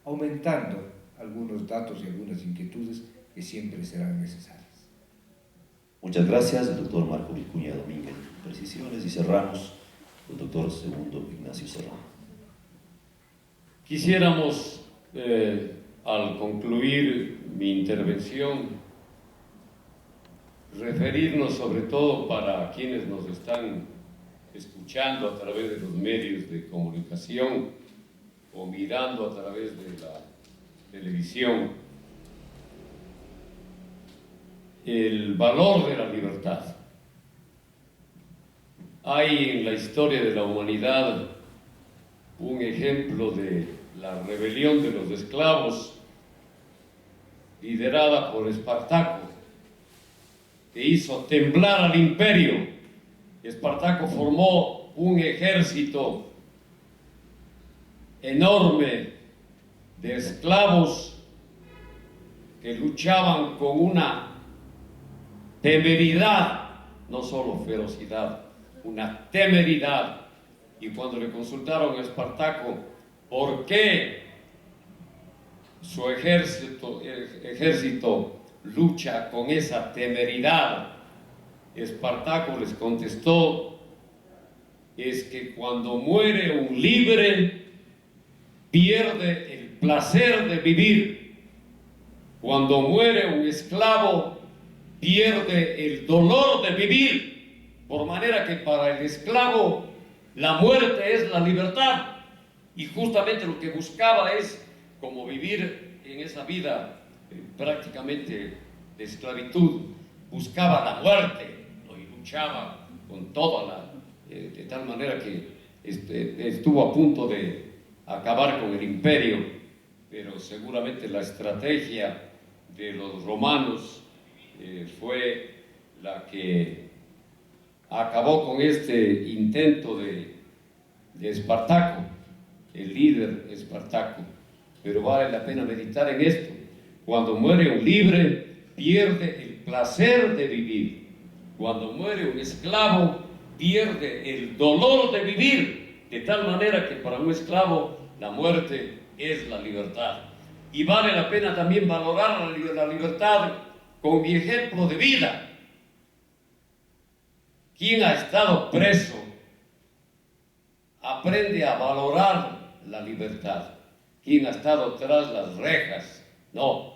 S4: aumentando algunos datos y algunas inquietudes que siempre serán necesarias.
S2: Muchas gracias, el doctor Marco Vicuña Domínguez. Precisiones, y cerramos con el doctor Segundo Ignacio Serrano.
S5: Quisiéramos, al concluir mi intervención, referirnos sobre todo para quienes nos están escuchando a través de los medios de comunicación o mirando a través de la televisión, el valor de la libertad. Hay en la historia de la humanidad un ejemplo de la rebelión de los esclavos liderada por Espartaco, que hizo temblar al imperio. Espartaco formó un ejército enorme de esclavos que luchaban con una temeridad, no solo ferocidad, una temeridad. Y cuando le consultaron a Espartaco por qué su ejército lucha con esa temeridad, Espartaco les contestó: es que cuando muere un libre, pierde el placer de vivir. Cuando muere un esclavo, pierde el dolor de vivir. Por manera que para el esclavo la muerte es la libertad. Y justamente lo que buscaba es como vivir en esa vida prácticamente de esclavitud. Buscaba la muerte, ¿no? Y luchaba con toda la... de tal manera que estuvo a punto de acabar con el imperio, pero seguramente la estrategia de los romanos fue la que acabó con este intento de Espartaco, el líder Espartaco. Pero vale la pena meditar en esto: cuando muere un libre, pierde el placer de vivir. Cuando muere un esclavo, pierde el dolor de vivir, de tal manera que para un esclavo la muerte es la libertad. Y vale la pena también valorar la libertad con mi ejemplo de vida. Quien ha estado preso aprende a valorar la libertad. Quien ha estado tras las rejas, no.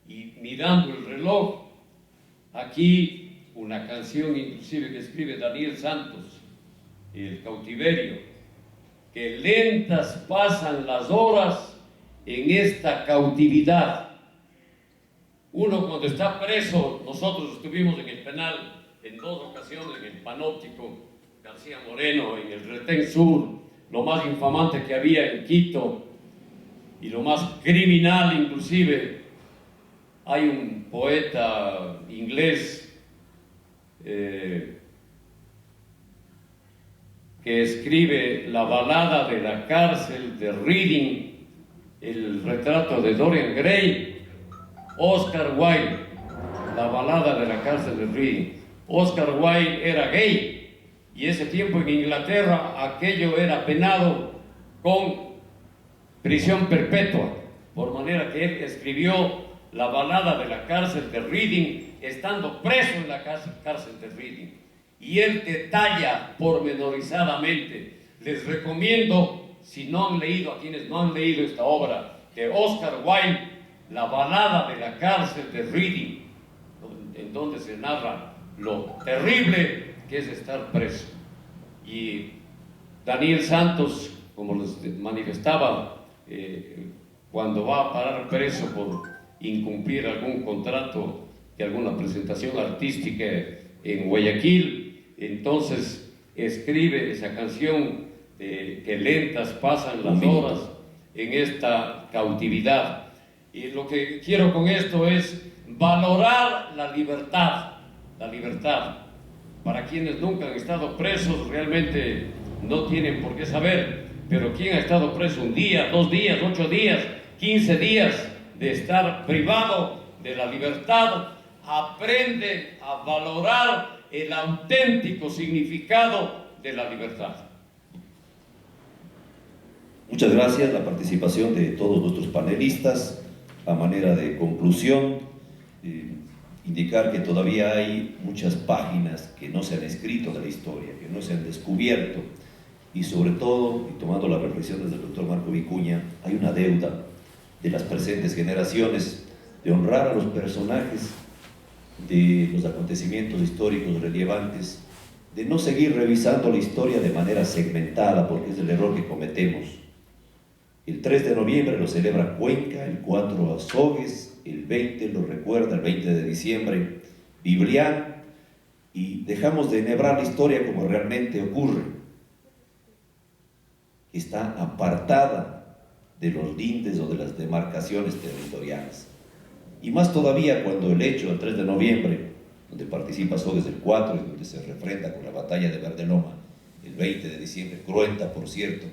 S5: Y mirando el reloj, aquí una canción inclusive que escribe Daniel Santos, El cautiverio, que lentas pasan las horas en esta cautividad. Uno cuando está preso, nosotros estuvimos en el penal en 2 ocasiones, en el Panóptico García Moreno, en el Retén Sur, lo más infamante que había en Quito y lo más criminal inclusive. Hay un poeta inglés que escribe la balada de la cárcel de Reading, el retrato de Dorian Gray, Oscar Wilde, la balada de la cárcel de Reading. Oscar Wilde era gay y ese tiempo en Inglaterra aquello era penado con prisión perpetua, por manera que él escribió la balada de la cárcel de Reading estando preso en la cárcel de Reading. Y él detalla pormenorizadamente. Les recomiendo, si no han leído, a quienes no han leído esta obra de Oscar Wilde, la balada de la cárcel de Reading, en donde se narra lo terrible que es estar preso. Y Daniel Santos, como les manifestaba, cuando va a parar preso por incumplir algún contrato de alguna presentación artística en Guayaquil, entonces escribe esa canción de que lentas pasan las horas en esta cautividad. Y lo que quiero con esto es valorar la libertad. La libertad. Para quienes nunca han estado presos, realmente no tienen por qué saber, pero quien ha estado preso 1 día, 2 días, 8 días, 15 días de estar privado de la libertad, aprende a valorar el auténtico significado de la libertad.
S2: Muchas gracias. La participación de todos nuestros panelistas. A manera de conclusión, indicar que todavía hay muchas páginas que no se han escrito de la historia, que no se han descubierto, y sobre todo, y tomando las reflexiones del doctor Marco Vicuña, hay una deuda de las presentes generaciones de honrar a los personajes de los acontecimientos históricos relevantes, de no seguir revisando la historia de manera segmentada, porque es el error que cometemos. El 3 de noviembre lo celebra Cuenca, el 4 Azogues, el 20 lo recuerda, el 20 de diciembre, Biblián, y dejamos de enhebrar la historia como realmente ocurre, que está apartada de los lindes o de las demarcaciones territoriales. Y más todavía cuando el hecho del 3 de noviembre, donde participa Azogues del 4 y donde se refrenda con la batalla de Verdeloma el 20 de diciembre, cruenta por cierto,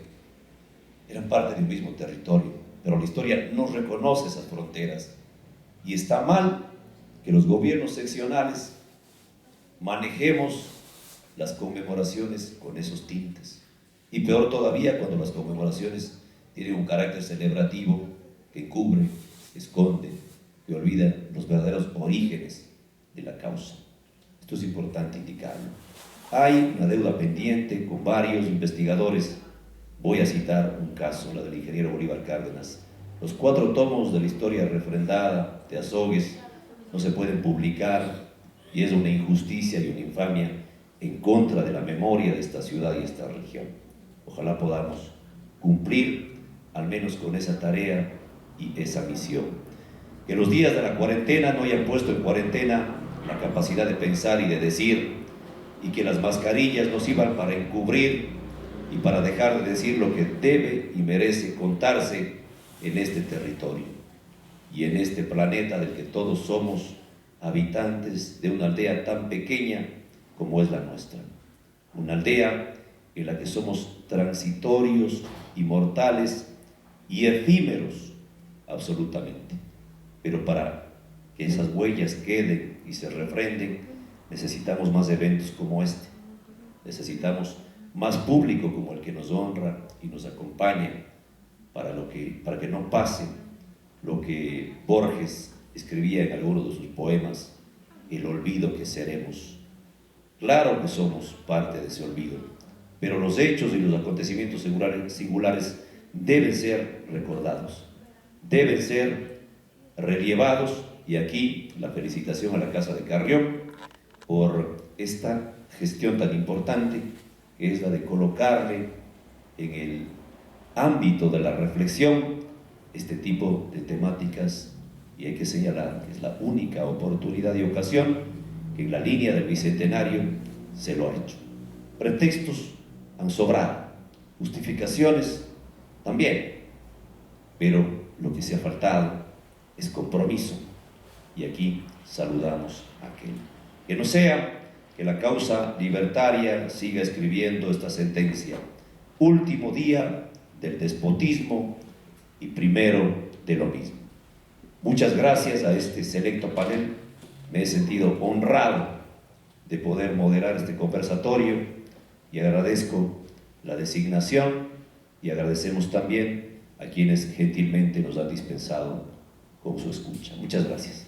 S2: eran parte de un mismo territorio, pero la historia no reconoce esas fronteras y está mal que los gobiernos seccionales manejemos las conmemoraciones con esos tintes, y peor todavía cuando las conmemoraciones tienen un carácter celebrativo que encubre, esconde, que olvida los verdaderos orígenes de la causa. Esto es importante indicarlo. Hay una deuda pendiente con varios investigadores. Voy a citar un caso, la del ingeniero Bolívar Cárdenas. Los 4 tomos de la historia refrendada de Azogues no se pueden publicar y es una injusticia y una infamia en contra de la memoria de esta ciudad y esta región. Ojalá podamos cumplir al menos con esa tarea y esa misión. Que los días de la cuarentena no hayan puesto en cuarentena la capacidad de pensar y de decir, y que las mascarillas nos sirvan para encubrir y para dejar de decir lo que debe y merece contarse en este territorio y en este planeta del que todos somos habitantes de una aldea tan pequeña como es la nuestra. Una aldea en la que somos transitorios y mortales y efímeros absolutamente. Pero para que esas huellas queden y se refrenden, necesitamos más eventos como este. Necesitamos más público como el que nos honra y nos acompaña para que no pase lo que Borges escribía en alguno de sus poemas, el olvido que seremos. Claro que somos parte de ese olvido, pero los hechos y los acontecimientos singulares deben ser recordados, deben ser relievados, y aquí la felicitación a la Casa de Carrión por esta gestión tan importante que es la de colocarle en el ámbito de la reflexión este tipo de temáticas, y hay que señalar que es la única oportunidad y ocasión que en la línea del Bicentenario se lo ha hecho. Pretextos han sobrado, justificaciones también, pero lo que se ha faltado es compromiso, y aquí saludamos a aquel. Que no sea que la causa libertaria siga escribiendo esta sentencia: último día del despotismo y primero de lo mismo. Muchas gracias a este selecto panel. Me he sentido honrado de poder moderar este conversatorio y agradezco la designación, y agradecemos también a quienes gentilmente nos han dispensado con su escucha. Muchas gracias.